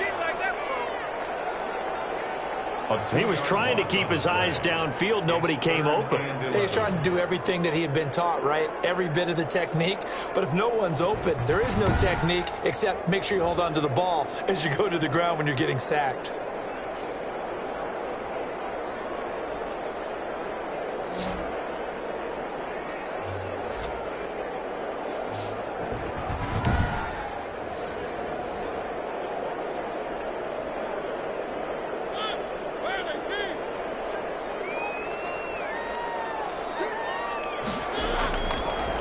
He was trying to keep his eyes downfield. Nobody came open. He's trying to do everything that he had been taught, right? Every bit of the technique. But if no one's open, there is no technique except make sure you hold on to the ball as you go to the ground when you're getting sacked.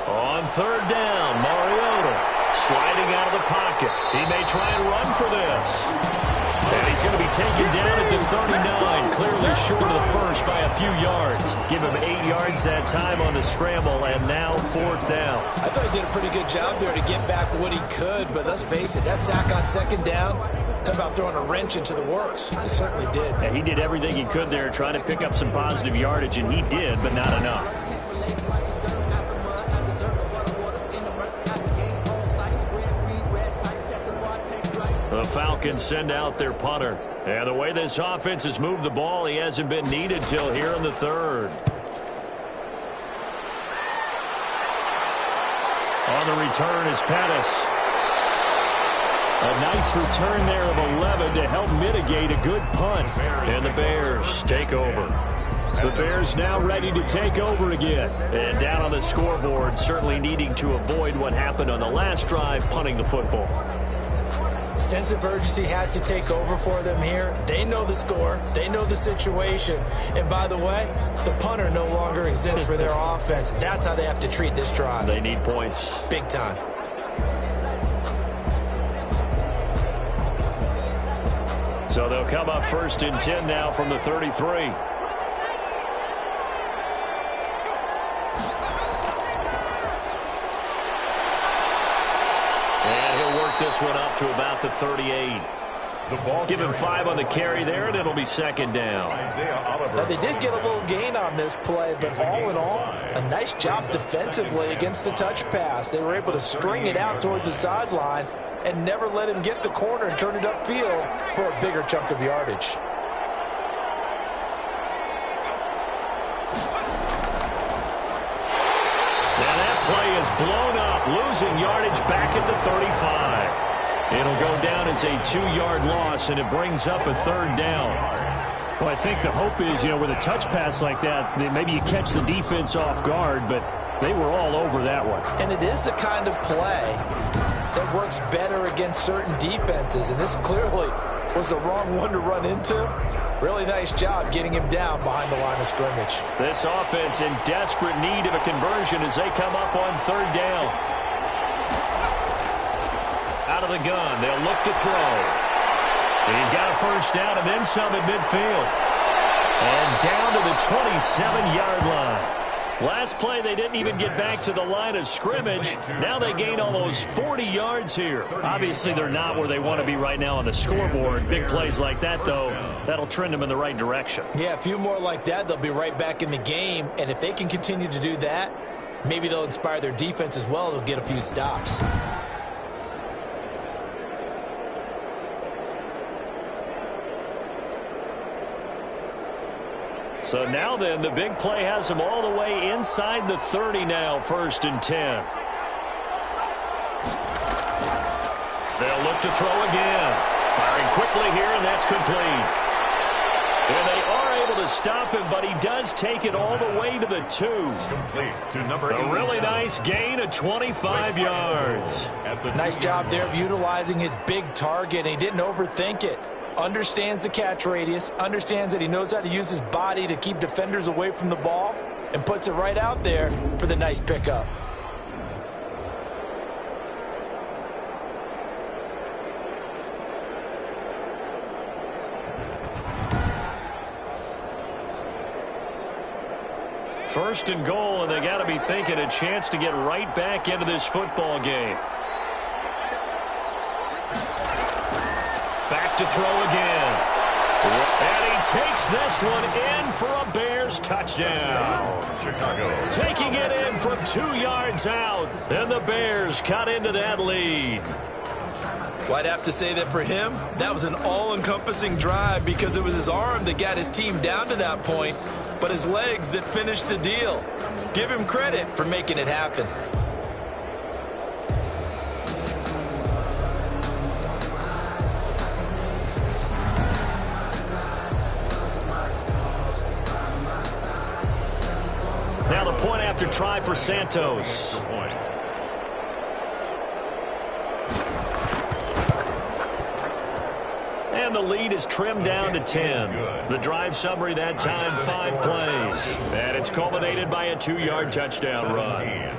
On 3rd down, Mariota sliding out of the pocket. He may try and run for this. And he's going to be taken down at the 39, clearly short of the first by a few yards. Give him 8 yards that time on the scramble, and now 4th down. I thought he did a pretty good job there to get back what he could, but let's face it, that sack on 2nd down, talk about throwing a wrench into the works. He certainly did. Yeah, he did everything he could there, trying to pick up some positive yardage, and he did, but not enough. The Falcons send out their punter. And the way this offense has moved the ball, he hasn't been needed till here in the 3rd. On the return is Pettis. A nice return there of 11 to help mitigate a good punt. And the Bears take over. The Bears now ready to take over again. And down on the scoreboard, certainly needing to avoid what happened on the last drive, punting the football. Sense of urgency has to take over for them here. They know the score. They know the situation. And by the way, the punter no longer exists for their offense. That's how they have to treat this drive. They need points. Big time. So they'll come up 1st and 10 now from the 33. This one up to about the 38. Give him 5 on the carry there, and it'll be 2nd down. Now, they did get a little gain on this play, but all in all, a nice job defensively against the touch pass. They were able to string it out towards the sideline and never let him get the corner and turn it upfield for a bigger chunk of yardage. Now that play is blown up, losing yardage back at the 35. It'll go down as a 2-yard loss, and it brings up a 3rd down. Well, I think the hope is, with a touch pass like that, maybe you catch the defense off guard, but they were all over that one. And it is the kind of play that works better against certain defenses, and this clearly was the wrong one to run into. Really nice job getting him down behind the line of scrimmage. This offense in desperate need of a conversion as they come up on 3rd down. Out of the gun, they'll look to throw. And he's got a 1st down and then some at midfield. And down to the 27-yard line. Last play, they didn't even get back to the line of scrimmage. Now they gain almost 40 yards here. Obviously, they're not where they want to be right now on the scoreboard. Big plays like that, though, that'll trend them in the right direction. Yeah, a few more like that, they'll be right back in the game. And if they can continue to do that, maybe they'll inspire their defense as well. They'll get a few stops. So now then, the big play has them all the way inside the 30 now, 1st and 10. They'll look to throw again. Firing quickly here, and that's complete. And they are able to stop him, but he does take it all the way to the 2. Complete to number 8. A really nice gain of 25 yards. Nice job there of utilizing his big target. He didn't overthink it. Understands the catch radius, understands that he knows how to use his body to keep defenders away from the ball, and puts it right out there for the nice pickup. First and goal, and they got to be thinking a chance to get right back into this football game. Back to throw again. And he takes this one in for a Bears touchdown. Chicago. Taking it in from 2 yards out. And the Bears cut into that lead. Well, I'd have to say that for him, that was an all-encompassing drive because it was his arm that got his team down to that point, but his legs that finished the deal. Give him credit for making it happen. Now the point after try for Santos. And the lead is trimmed down to 10. The drive summary that time, 5 plays. And it's culminated by a 2-yard touchdown run.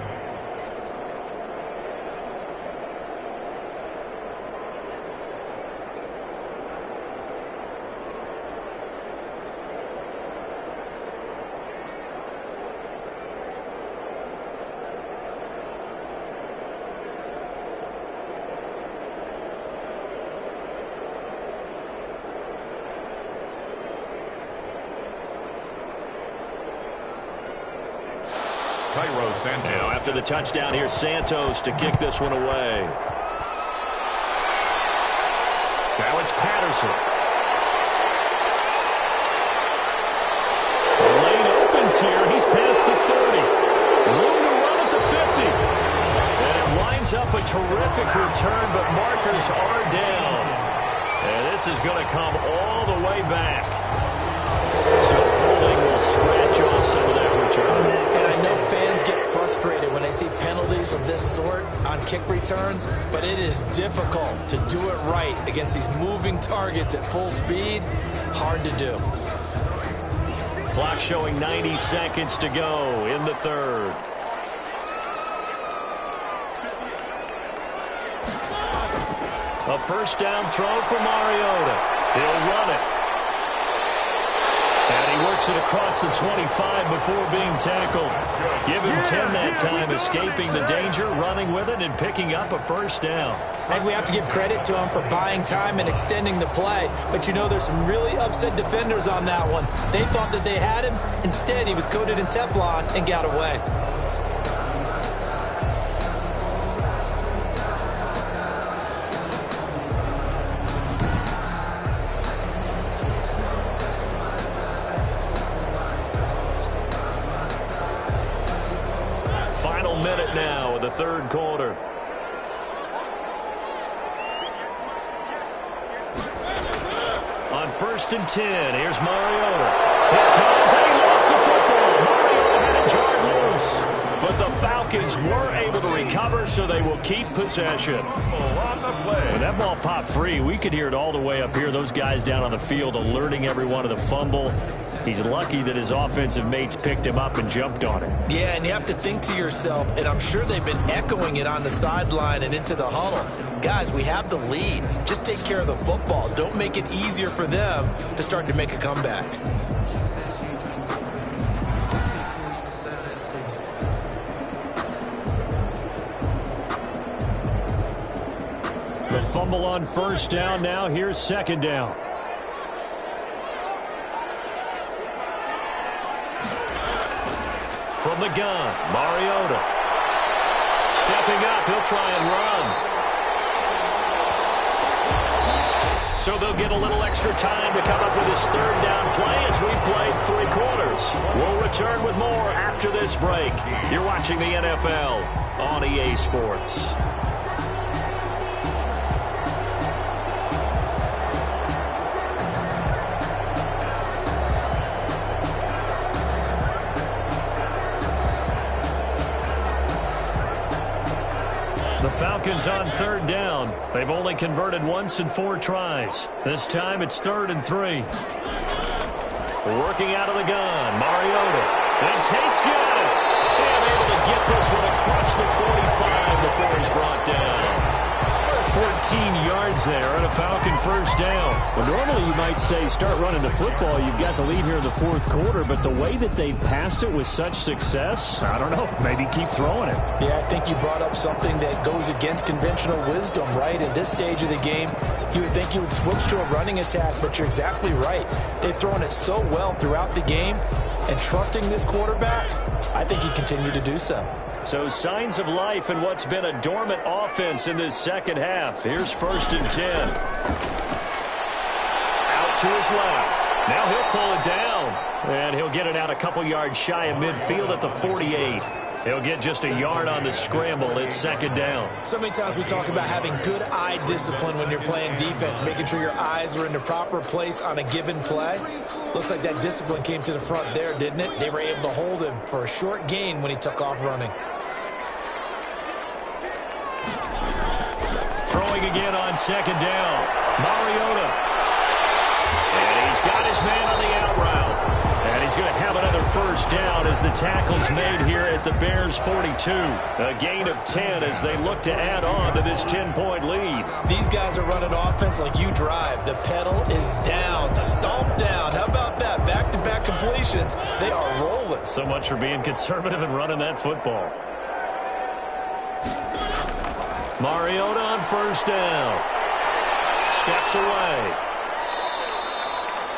Cairo Santos. Now after the touchdown, here's Santos to kick this one away. Now it's Patterson. The lane opens here. He's past the 30. Room to run at the 50. And it lines up a terrific return, but markers are down. And this is going to come all the way back. So holding will scratch off some of that return. And I know fans get frustrated when they see penalties of this sort on kick returns, but it is difficult to do it right against these moving targets at full speed. Hard to do. Clock showing 90 seconds to go in the third. A first down throw for Mariota. He'll run it. And he works it across the 25 before being tackled. Give him 10 that time, escaping the danger, running with it, and picking up a first down. I think we have to give credit to him for buying time and extending the play. But, you know, there's some really upset defenders on that one. They thought that they had him. Instead, he was coated in Teflon and got away. Minute now in the third quarter. On 1st and 10, here's Mariota. Here comes, and he lost the football. Mariota had it jarred loose. But the Falcons were able to recover, so they will keep possession. When that ball popped free, we could hear it all the way up here. Those guys down on the field alerting everyone of the fumble. He's lucky that his offensive mates picked him up and jumped on it. Yeah, and you have to think to yourself, and I'm sure they've been echoing it on the sideline and into the huddle. Guys, we have the lead. Just take care of the football. Don't make it easier for them to start to make a comeback. The fumble on first down. Now here's second down. From the gun, Mariota. Stepping up, he'll try and run. So they'll get a little extra time to come up with his third down play as we've played 3 quarters. We'll return with more after this break. You're watching the NFL on EA Sports. The Falcons on third down. They've only converted once in 4 tries. This time it's 3rd and 3. Working out of the gun, Mariota. And Tate's got it. And able to get this one across the 45 before he's brought down. 14 yards there and a Falcon first down. Well, normally you might say start running the football. You've got the lead here in the 4th quarter, but the way that they've passed it with such success, I don't know, maybe keep throwing it. Yeah, I think you brought up something that goes against conventional wisdom, right? At this stage of the game, you would think you would switch to a running attack, but you're exactly right. They've thrown it so well throughout the game, and trusting this quarterback, I think he continued to do so. So signs of life in what's been a dormant offense in this second half. Here's 1st and 10. Out to his left. Now he'll pull it down. And he'll get it out a couple yards shy of midfield at the 48. He'll get just a yard on the scramble. It's 2nd down. So many times we talk about having good eye discipline when you're playing defense, making sure your eyes are in the proper place on a given play. Looks like that discipline came to the front there, didn't it? They were able to hold him for a short gain when he took off running. Throwing again on 2nd down. Mariota. And he's got his man on the out route. And he's going to have another first down as the tackle's made here at the Bears' 42. A gain of 10 as they look to add on to this 10-point lead. These guys are running offense like you drive. The pedal is down, stomp down. How about that? Back-to-back completions. They are rolling. So much for being conservative and running that football. Mariota on first down. Steps away.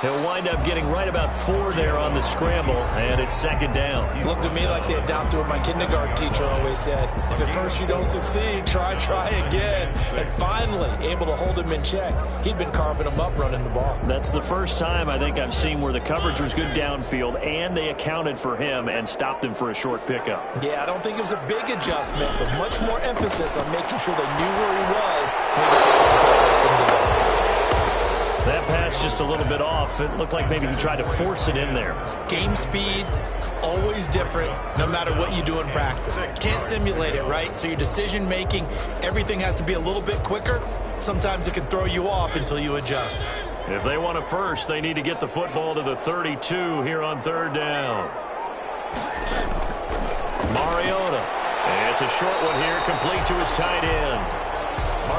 He'll wind up getting right about 4 there on the scramble, and it's second down. Looked to me like they adopted what my kindergarten teacher always said. If at first you don't succeed, try again. And finally, able to hold him in check. He'd been carving him up running the ball. That's the first time I think I've seen where the coverage was good downfield, and they accounted for him and stopped him for a short pickup. Yeah, I don't think it was a big adjustment, but much more emphasis on making sure they knew where he was when he decided to take off from there. That pass just a little bit off. It looked like maybe he tried to force it in there. Game speed, always different, no matter what you do in practice. Can't simulate it, right? So your decision-making, everything has to be a little bit quicker. Sometimes it can throw you off until you adjust. If they want it first, they need to get the football to the 32 here on third down. Mariota. It's a short one here, complete to his tight end.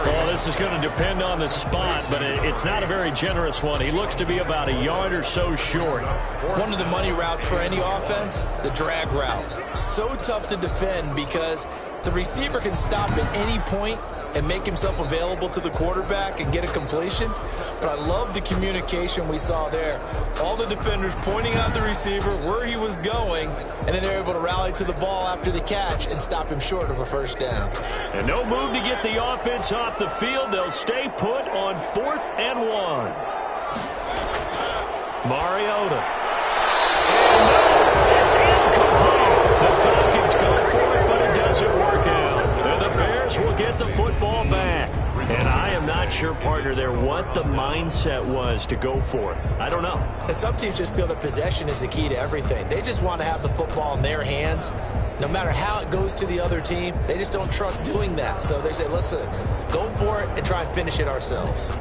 Well, this is going to depend on the spot, but it's not a very generous one. He looks to be about a yard or so short. One of the money routes for any offense, the drag route. So tough to defend because the receiver can stop at any point and make himself available to the quarterback and get a completion. But I love the communication we saw there. All the defenders pointing out the receiver, where he was going, and then they're able to rally to the ball after the catch and stop him short of a first down. And no move to get the offense off the field. They'll stay put on 4th and 1. Mariota. And no, it's incomplete. The Falcons go for it, but it doesn't work out. And the Bears will get the football back. And I am not sure, partner, there what the mindset was to go for it. I don't know. And some teams just feel that possession is the key to everything. They just want to have the football in their hands. No matter how it goes to the other team, they just don't trust doing that. So they say, listen, go for it and try and finish it ourselves.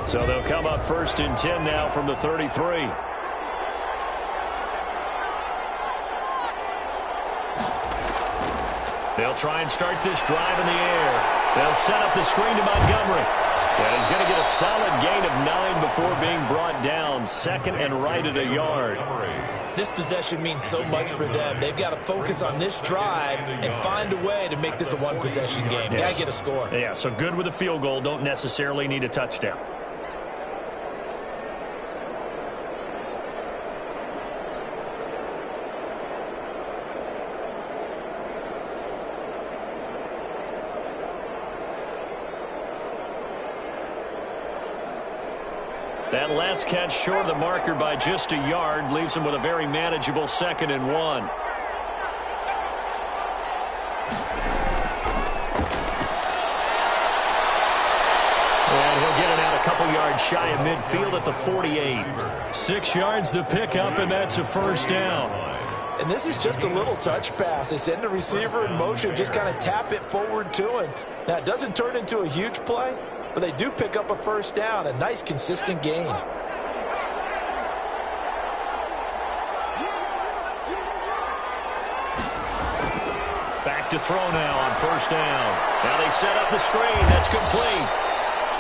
So they'll come up 1st and 10 now from the 33. They'll try and start this drive in the air. They'll set up the screen to Montgomery. And he's going to get a solid gain of 9 before being brought down. 2nd and right at a yard. This possession means so much for them. They've got to focus on this drive and find a way to make this a one-possession game. Yes. Got to get a score. Yeah, so good with a field goal. Don't necessarily need a touchdown. That last catch short of the marker by just a yard leaves him with a very manageable 2nd and 1. And he'll get it out a couple yards shy of midfield at the 48. 6 yards the pickup, and that's a first down. And this is just a little touch pass. They send the receiver in motion, just kind of tap it forward to him. Now, it doesn't turn into a huge play, but they do pick up a first down. A nice, consistent game. Back to throw now on first down. Now they set up the screen. That's complete.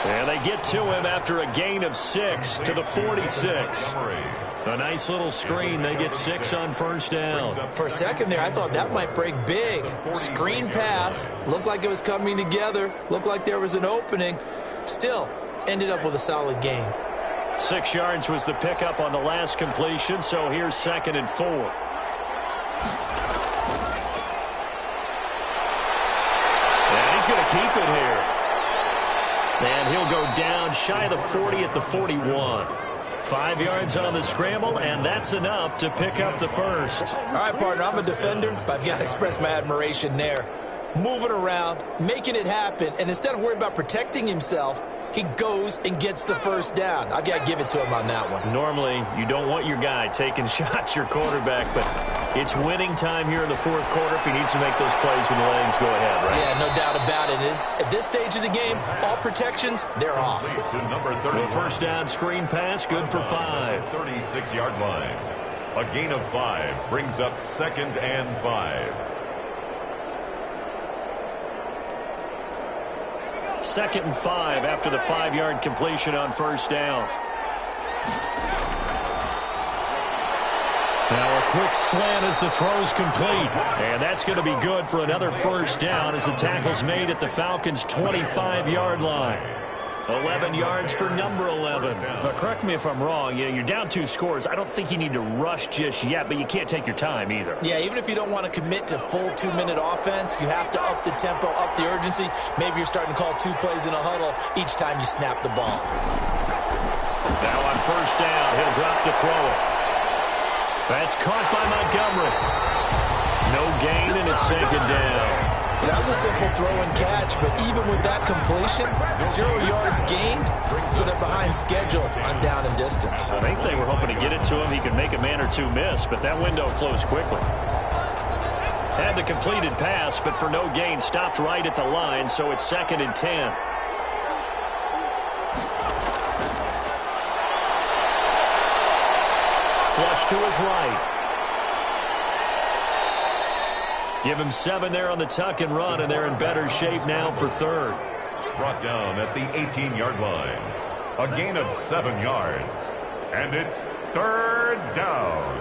And they get to him after a gain of 6 to the 46. A nice little screen. They get 6 on first down. For a second there, I thought that might break big. Screen pass. Looked like it was coming together. Looked like there was an opening. Still, ended up with a solid gain. 6 yards was the pickup on the last completion, so here's 2nd and 4. And he's going to keep it here. And he'll go down shy of the 40 at the 41. 5 yards on the scramble, and that's enough to pick up the first. All right, partner, I'm a defender, but I've got to express my admiration there. Moving around, making it happen, and instead of worrying about protecting himself, he goes and gets the first down. I've got to give it to him on that one. Normally, you don't want your guy taking shots, your quarterback, but it's winning time here in the 4th quarter if he needs to make those plays when the legs go ahead, right? Yeah, no doubt about it. At this stage of the game, all protections, they're off. To number 30. The first down screen pass, good for 5. 36-yard line. A gain of 5 brings up 2nd and 5. 2nd and 5 after the 5-yard completion on first down. Now a quick slant as the throw's complete. And that's going to be good for another first down as the tackle's made at the Falcons' 25-yard line. 11 yards for number 11. But correct me if I'm wrong, you're down 2 scores. I don't think you need to rush just yet, but you can't take your time either. Yeah, even if you don't want to commit to full 2-minute offense, you have to up the tempo, up the urgency. Maybe you're starting to call 2 plays in a huddle each time you snap the ball. Now on first down, he'll drop to throw it. That's caught by Montgomery. No gain, and it's second down. That was a simple throw and catch, but even with that completion, 0 yards gained, so they're behind schedule on down and distance. I think they were hoping to get it to him. He could make a man or 2 miss, but that window closed quickly. Had the completed pass, but for no gain, stopped right at the line, so it's 2nd and 10. Flush to his right. Give him 7 there on the tuck and run, and they're in better shape now for 3rd. Brought down at the 18-yard line. A gain of 7 yards. And it's 3rd down.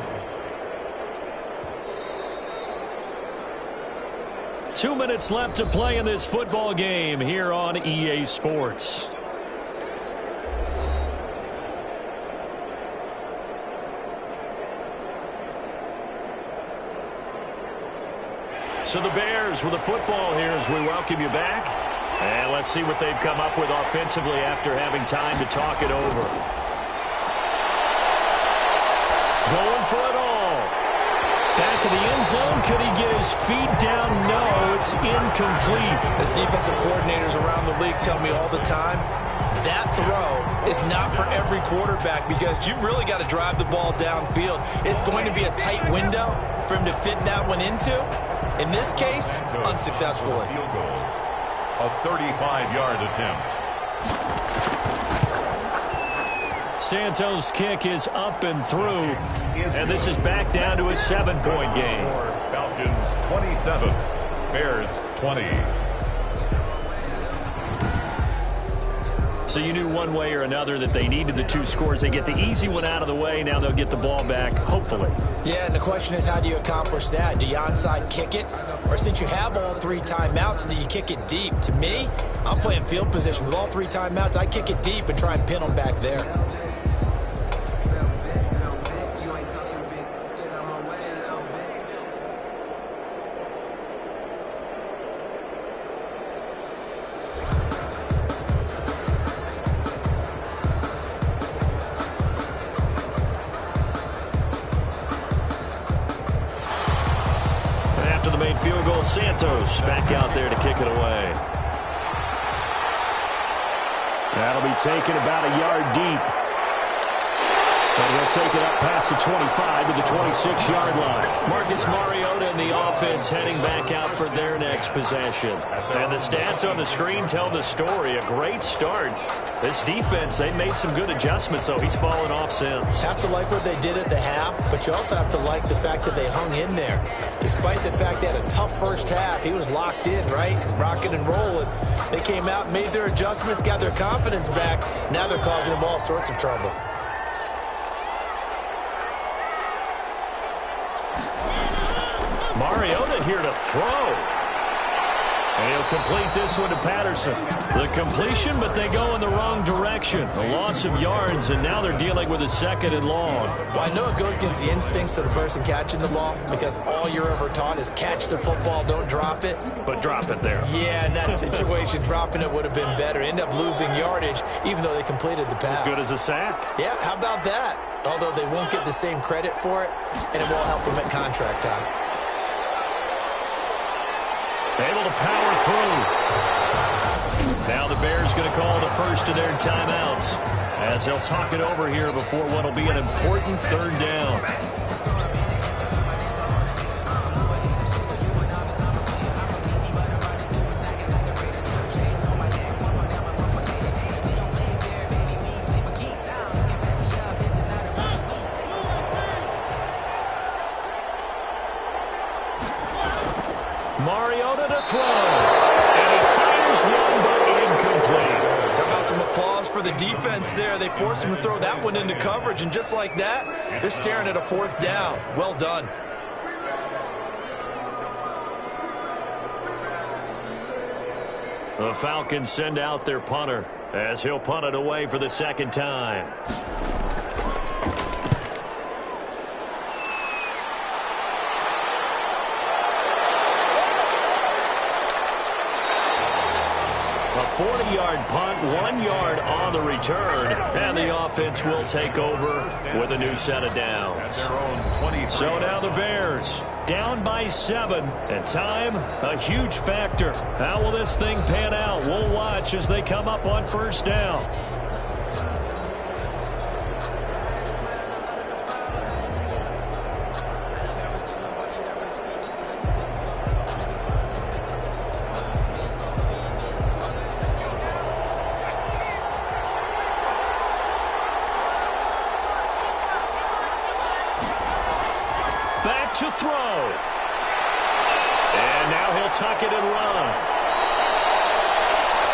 2 minutes left to play in this football game here on EA Sports. So the Bears with the football here as we welcome you back. And let's see what they've come up with offensively after having time to talk it over. Going for it all. Back of the end zone. Could he get his feet down? No, it's incomplete. As defensive coordinators around the league tell me all the time, that throw is not for every quarterback because you've really got to drive the ball downfield. It's going to be a tight window for him to fit that one into. In this case, unsuccessfully. Field goal. A 35-yard attempt. Santos' kick is up and through. And this is back down to a 7-point game. Falcons 27, Bears 20. So you knew one way or another that they needed the 2 scores. They get the easy one out of the way. Now they'll get the ball back, hopefully. Yeah, and the question is, how do you accomplish that? Do you onside kick it? Or since you have all 3 timeouts, do you kick it deep? To me, I'm playing field position. With all 3 timeouts, I kick it deep and try and pin them back there. Field goal, Santos back out there to kick it away. That'll be taken about a yard deep. And he'll take it up past the 25 to the 26-yard line. Marcus Mariota and the offense heading back out for their next possession. And the stats on the screen tell the story. A great start. This defense, they made some good adjustments, though. He's fallen off since. Have to like what they did at the half, but you also have to like the fact that they hung in there. Despite the fact they had a tough first half, he was locked in, right? Rocking and rolling. They came out, made their adjustments, got their confidence back. Now they're causing them all sorts of trouble. Mariota here to throw. And he'll complete this one to Patterson. The completion, but they go in the wrong direction. A loss of yards, and now they're dealing with a 2nd and long. Well, I know it goes against the instincts of the person catching the ball because all you're ever taught is catch the football, don't drop it. But drop it there. Yeah, in that situation, dropping it would have been better. End up losing yardage, even though they completed the pass. As good as a sack. Yeah, how about that? Although they won't get the same credit for it, and it won't help them at contract time. Able to power through. Now the Bears going to call the first of their timeouts as they'll talk it over here before what will be an important 3rd down. Mariota to throw. And he fires one, but incomplete. How about some applause for for the defense there. They forced him to throw that one into coverage, and just like that, they're staring at a 4th down. Well done. The Falcons send out their punter as he'll punt it away for the 2nd time. A 40-yard punt, 1 yard on the return, and the offense will take over with a new set of downs. So now the Bears down by 7, and time a huge factor. How will this thing pan out? We'll watch as they come up on 1st down. To throw. And now he'll tuck it and run.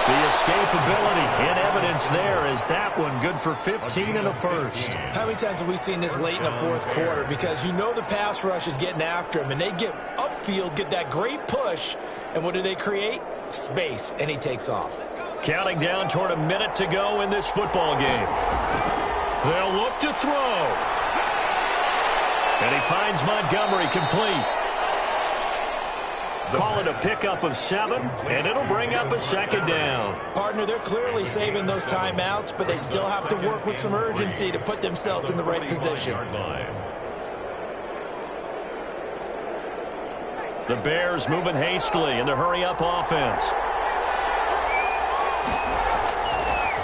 The escapability in evidence there is that one good for 15 and a 1st. How many times have we seen this late in the 4th quarter? Because you know the pass rush is getting after him, and they get upfield, get that great push, and what do they create? Space, and he takes off. Counting down toward a minute to go in this football game. They'll look to throw. And he finds Montgomery complete. Call it a pickup of 7, and it'll bring up a 2nd down. Partner, they're clearly saving those timeouts, but they still have to work with some urgency to put themselves in the right position. The Bears moving hastily in the hurry-up offense.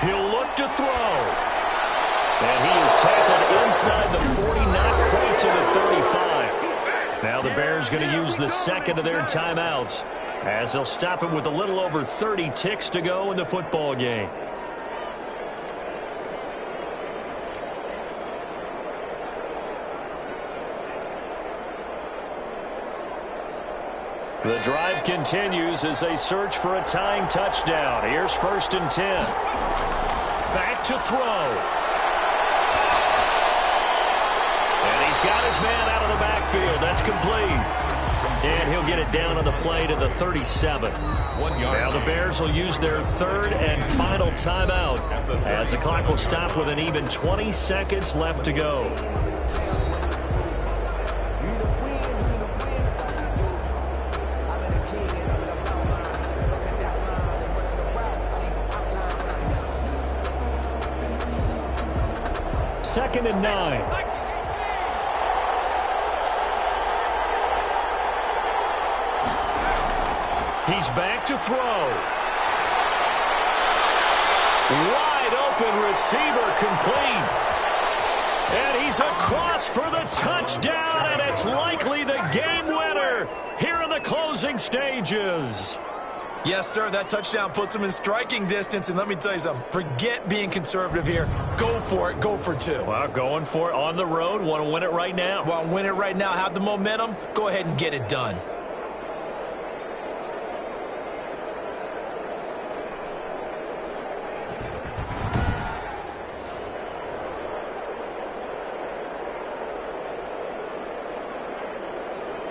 He'll look to throw. And he is tackled inside the 40, not quite to the 35. Now the Bears going to use the 2nd of their timeouts as they'll stop him with a little over 30 ticks to go in the football game. The drive continues as they search for a tying touchdown. Here's 1st and 10. Back to throw. He's got his man out of the backfield. That's complete. And he'll get it down on the play to the 37. Now the Bears will use their 3rd and final timeout as the clock will stop with an even 20 seconds left to go. Second and 9. He's back to throw. Wide open receiver complete. And he's across for the touchdown, and it's likely the game winner here in the closing stages. Yes, sir, that touchdown puts him in striking distance, and let me tell you something. Forget being conservative here. Go for it. Go for 2. Well, going for it on the road. Want to win it right now. Want to win it right now. Have the momentum. Go ahead and get it done.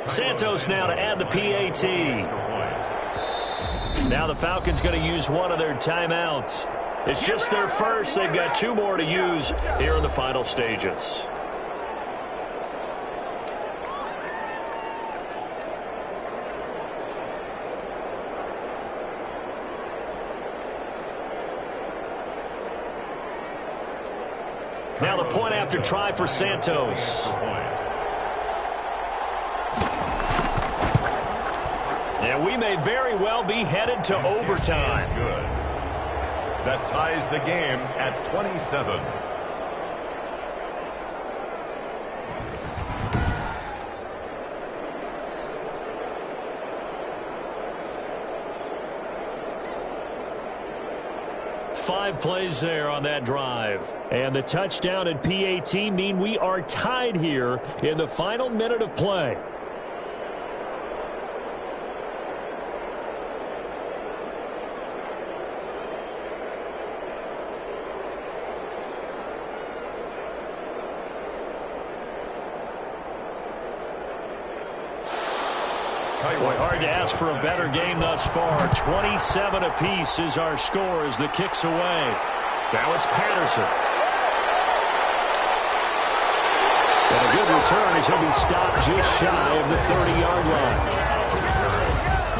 Santos now to add the PAT. Now the Falcons going to use one of their timeouts. It's just their first. They've got 2 more to use here in the final stages. Now the point after try for Santos. And we may very well be headed to overtime. Good. That ties the game at 27. Five plays there on that drive. And the touchdown and PAT mean we are tied here in the final minute of play. Boy, hard to ask for a better game thus far. 27 apiece is our score as the kick's away. Now it's Patterson. And a good return as he'll be stopped just shy of the 30-yard line.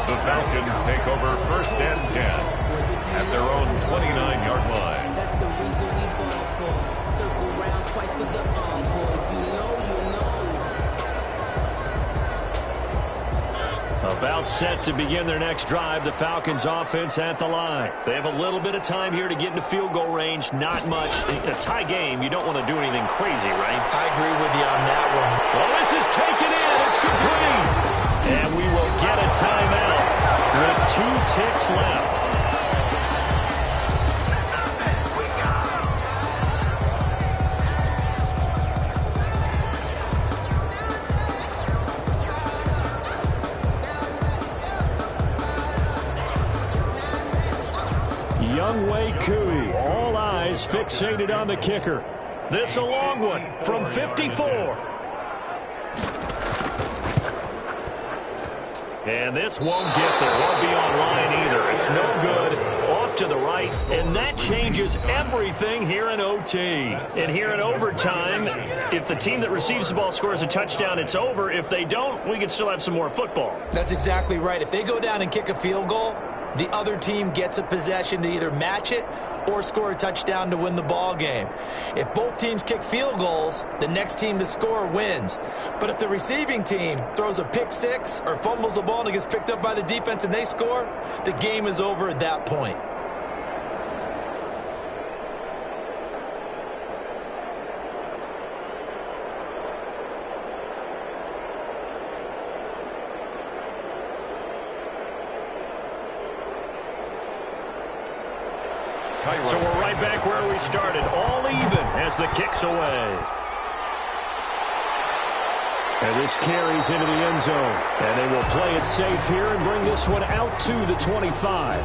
The Falcons take over 1st and 10 at their own 29-yard line. That's the reason we ball for. Circle round twice for the encore. If you know, you know. About set to begin their next drive, the Falcons offense at the line. They have a little bit of time here to get into field goal range. Not much. A tie game, you don't want to do anything crazy, right? I agree with you on that one. Well, this is taken in. It's complete. And we will get a timeout with 2 ticks left. All eyes fixated on the kicker. This a long one from 54. And this won't get there. Won't be on line either. It's no good. Off to the right. And that changes everything here in OT. And here in overtime, if the team that receives the ball scores a touchdown, it's over. If they don't, we can still have some more football. That's exactly right. If they go down and kick a field goal, the other team gets a possession to either match it or score a touchdown to win the ball game. If both teams kick field goals, the next team to score wins. But if the receiving team throws a pick six or fumbles the ball and it gets picked up by the defense and they score, the game is over at that point. So we're right back where we started, all even as the kick's away. And this carries into the end zone. And they will play it safe here and bring this one out to the 25.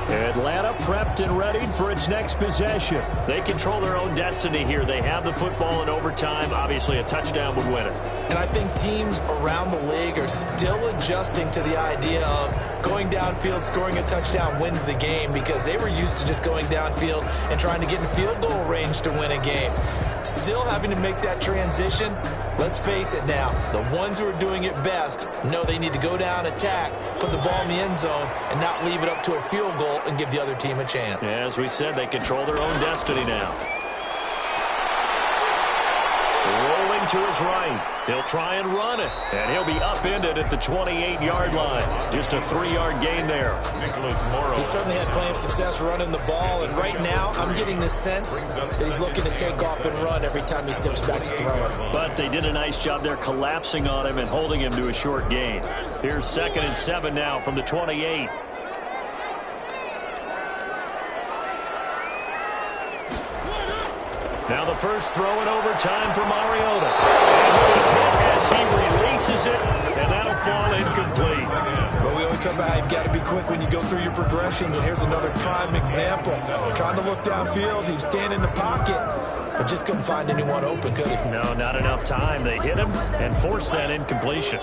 Atlanta prepped and readied for its next possession. They control their own destiny here. They have the football in overtime. Obviously, a touchdown would win it. And I think teams around the league are still adjusting to the idea of going downfield, scoring a touchdown wins the game, because they were used to just going downfield and trying to get in field goal range to win a game. Still having to make that transition. Let's face it now, the ones who are doing it best know they need to go down, attack, put the ball in the end zone, and not leave it up to a field goal and give the other team a chance. As we said, they control their own destiny now. Rolling to his right. He'll try and run it. And he'll be upended at the 28-yard line. Just a 3-yard gain there. He certainly had plenty of success running the ball, and right now I'm getting the sense that he's looking to take off and run every time he steps back to throw it. But they did a nice job there collapsing on him and holding him to a short gain. Here's 2nd and 7 now from the 28. Now the first throw in overtime for Mariota. And he'll be hit as he releases it, and that'll fall incomplete. But we always talk about how you've got to be quick when you go through your progressions, and here's another prime example. Trying to look downfield, he was standing in the pocket, but just couldn't find anyone open, could he? No, not enough time. They hit him and forced that incompletion.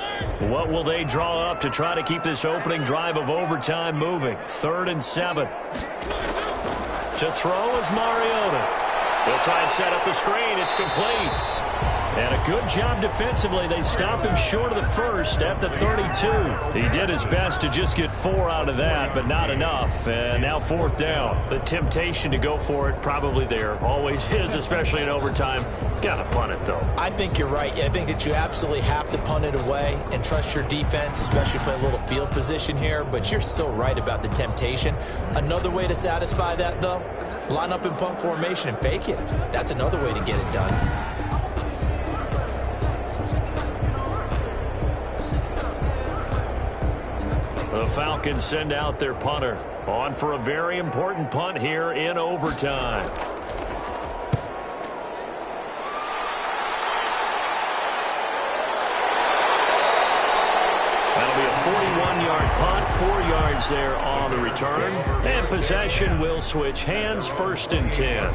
What will they draw up to try to keep this opening drive of overtime moving? 3rd and 7. To throw is Mariota. They'll try and set up the screen. It's complete. And a good job defensively. They stop him short of the first at the 32. He did his best to just get 4 out of that, but not enough. And now 4th down. The temptation to go for it probably there. Always is, especially in overtime. Got to punt it, though. I think you're right. I think that you absolutely have to punt it away and trust your defense, especially play a little field position here. But you're so right about the temptation. Another way to satisfy that, though, line up in punt formation and fake it. That's another way to get it done. The Falcons send out their punter on for a very important punt here in overtime. That'll be a 41-yard punt, 4 yards there on the return. And possession will switch hands, 1st and 10.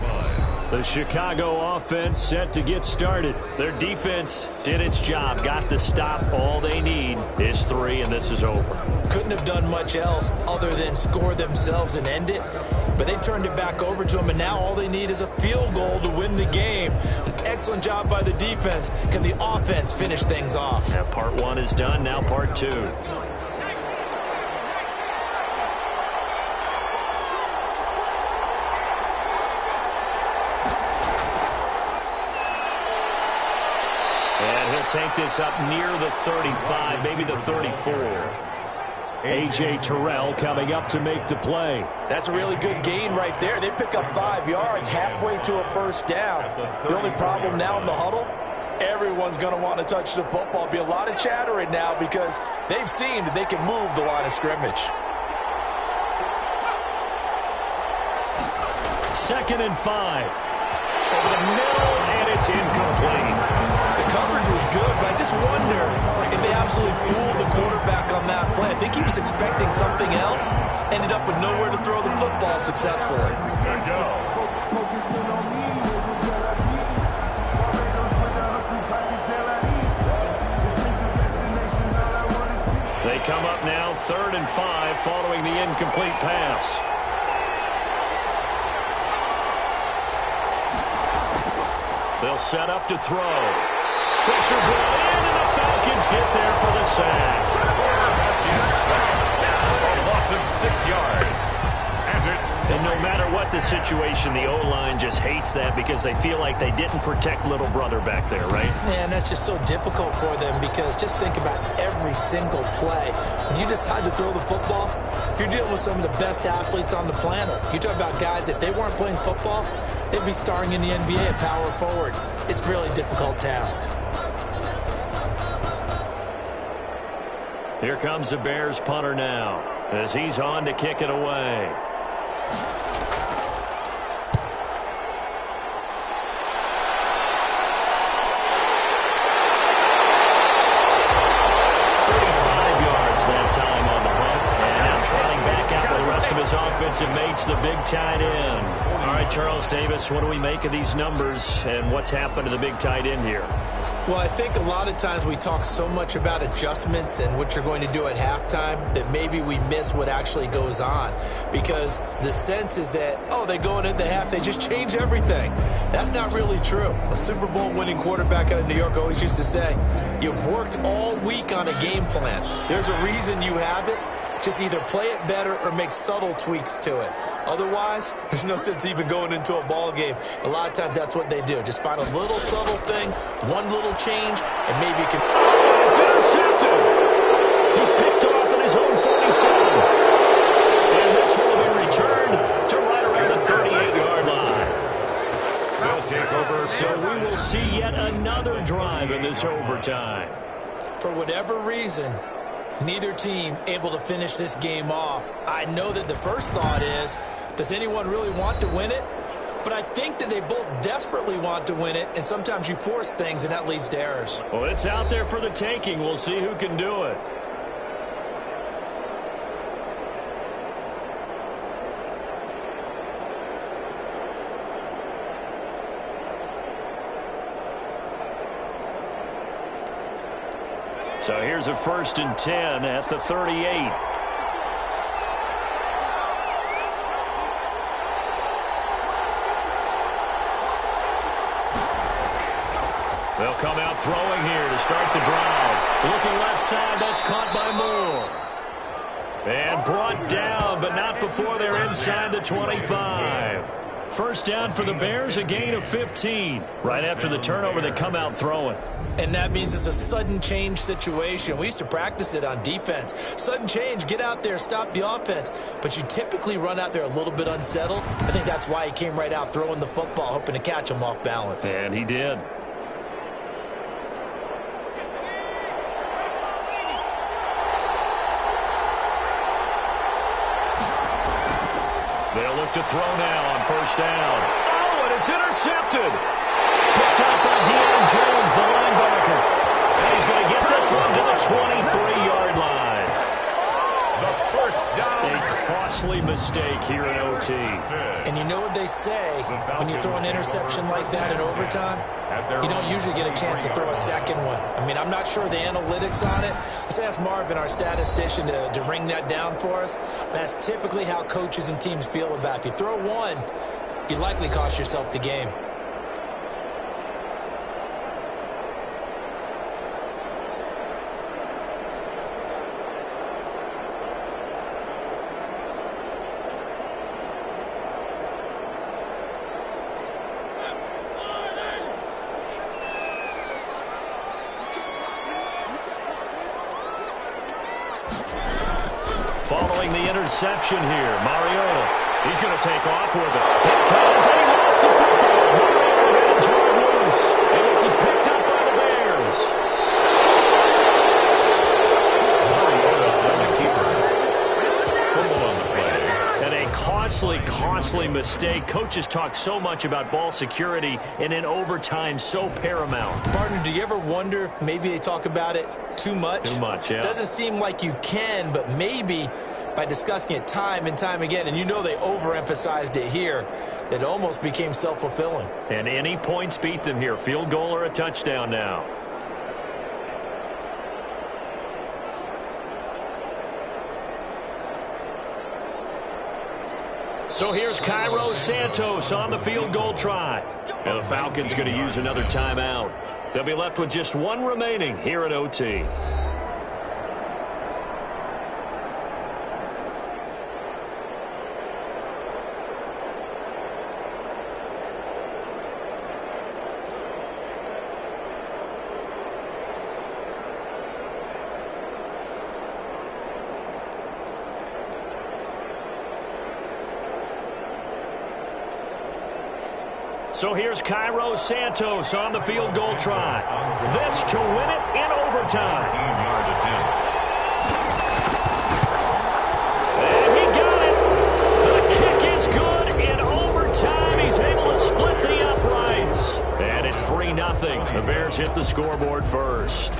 The Chicago offense set to get started. Their defense did its job, got the stop. All they need is 3, and this is over. Couldn't have done much else other than score themselves and end it. But they turned it back over to them, and now all they need is a field goal to win the game. An excellent job by the defense. Can the offense finish things off? Now part 1 is done, now part 2. Take this up near the 35, maybe the 34. A.J. Terrell coming up to make the play. That's a really good gain right there. They pick up 5 yards halfway to a first down. The only problem now in the huddle, everyone's going to want to touch the football. Be a lot of chattering now because they've seen that they can move the line of scrimmage. 2nd and 5. Over the middle, and it's incomplete. The coverage was good, but I just wonder if they absolutely fooled the quarterback on that play. I think he was expecting something else, ended up with nowhere to throw the football successfully. They come up now 3rd and 5 following the incomplete pass. They'll set up to throw. Pressure brought in, and the Falcons get there for the sack. A loss of 6 yards. And no matter what the situation, the O-line just hates that because they feel like they didn't protect little brother back there, right? Man, that's just so difficult for them because just think about every single play. When you decide to throw the football, you're dealing with some of the best athletes on the planet. You talk about guys, if they weren't playing football, they'd be starring in the NBA at power forward. It's a really difficult task. Here comes the Bears punter now as he's on to kick it away. Offensive mates, the big tight end. All right, Charles Davis, what do we make of these numbers and what's happened to the big tight end here? Well, I think a lot of times we talk so much about adjustments and what you're going to do at halftime that maybe we miss what actually goes on because the sense is that, oh, they go into the half, they just change everything. That's not really true. A Super Bowl winning quarterback out of New York always used to say, you've worked all week on a game plan. There's a reason you have it. Just either play it better or make subtle tweaks to it. Otherwise, there's no sense even going into a ball game. A lot of times that's what they do. Just find a little subtle thing, one little change, and maybe you can... Oh, it's intercepted! He's picked off at his own 47. And this will be returned to right around the 38-yard line. We'll take over. So we will see yet another drive in this overtime. For whatever reason, neither team able to finish this game off. I know that the first thought is, does anyone really want to win it? But I think that they both desperately want to win it, and sometimes you force things, and that leads to errors. Well, it's out there for the taking. We'll see who can do it. So here's a 1st and 10 at the 38. They'll come out throwing here to start the drive. Looking left side, that's caught by Moore. And brought down, but not before they're inside the 25. First down for the Bears, a gain of 15. Right after the turnover, they come out throwing. And that means it's a sudden change situation. We used to practice it on defense. Sudden change, get out there, stop the offense. But you typically run out there a little bit unsettled. I think that's why he came right out throwing the football, hoping to catch him off balance. And he did. They'll look to throw now on first down. Oh, and it's intercepted. Picked up by Deion Jones, the linebacker. And he's going to get this one to the 23-yard line. The First down. A costly mistake here in OT. And you know what they say, when you throw an interception like that in overtime, you don't usually get a chance to throw a second one. I mean, I'm not sure the analytics on it. Let's ask Marvin, our statistician, to ring that down for us. That's typically how coaches and teams feel about it. If you throw one, you likely cost yourself the game. Following the interception here, Mariota. He's going to take off with it. Here comes, and he lost the football. Mariota had it drawn loose, and this is picked up by the Bears. Mariota as a keeper. Fumble on the play. And a costly mistake. Coaches talk so much about ball security, and in overtime, so paramount. Partner, do you ever wonder if maybe they talk about it too much? Too much, yeah. Doesn't seem like you can, but maybe by discussing it time and time again, and you know they overemphasized it here, it almost became self-fulfilling. And any points beat them here. Field goal or a touchdown now. So here's Cairo Santos on the field goal try. And the Falcons going to use another timeout. They'll be left with just one remaining here at OT. So here's Cairo Santos on the field goal try. This to win it in overtime. 15-yard attempt. And he got it. The kick is good in overtime. He's able to split the uprights. And it's 3-0. The Bears hit the scoreboard first.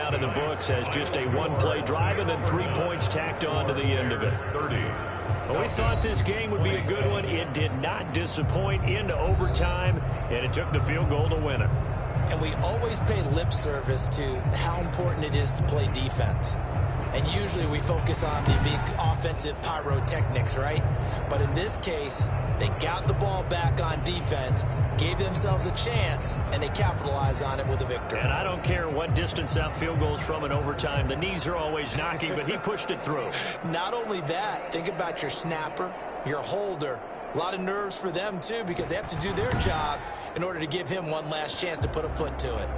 In the books as just a one-play drive and then 3 points tacked on to the end of it. 30. Well, we thought this game would be a good one. It did not disappoint into overtime, and it took the field goal to win it. And we always pay lip service to how important it is to play defense. And usually we focus on the big offensive pyrotechnics, right? But in this case, they got the ball back on defense, gave themselves a chance, and they capitalized on it with a victory. And I don't care what distance out field goals from in overtime. The knees are always knocking, but he pushed it through. Not only that, think about your snapper, your holder. A lot of nerves for them, too, because they have to do their job in order to give him one last chance to put a foot to it.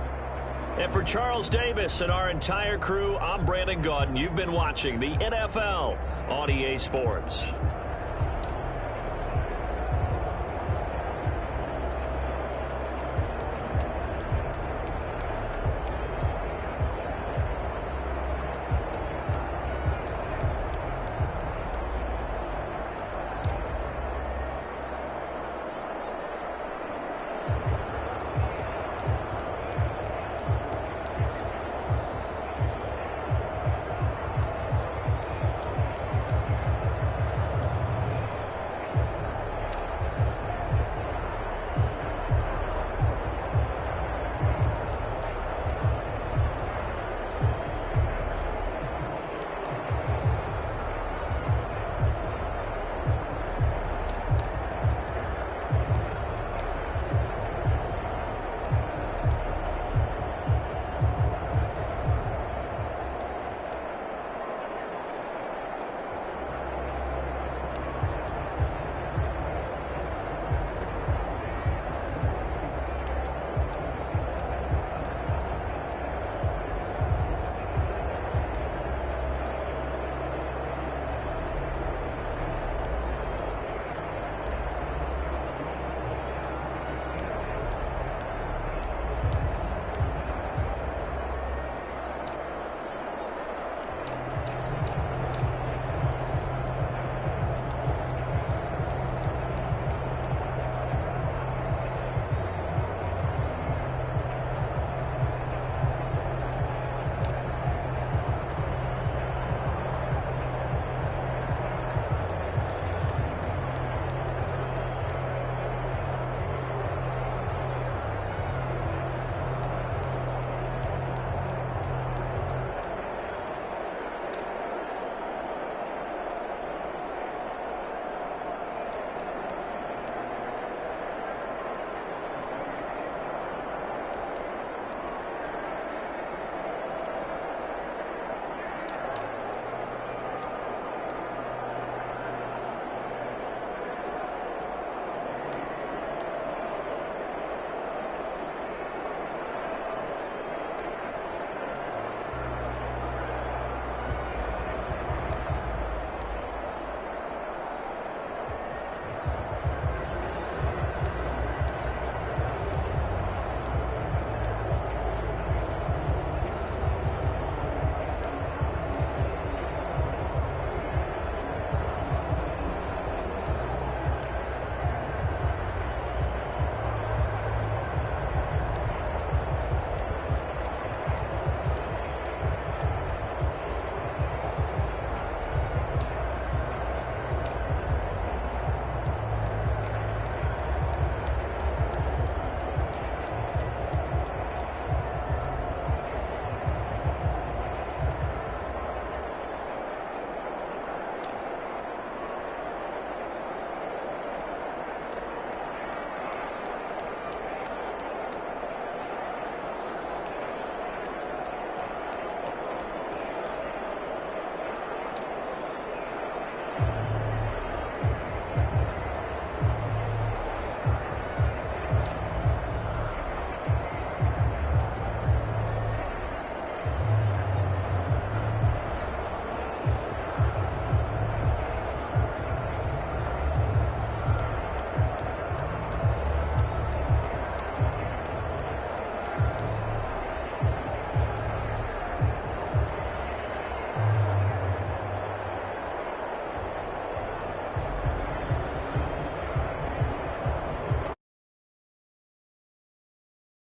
And for Charles Davis and our entire crew, I'm Brandon Gaudin. You've been watching the NFL on EA Sports.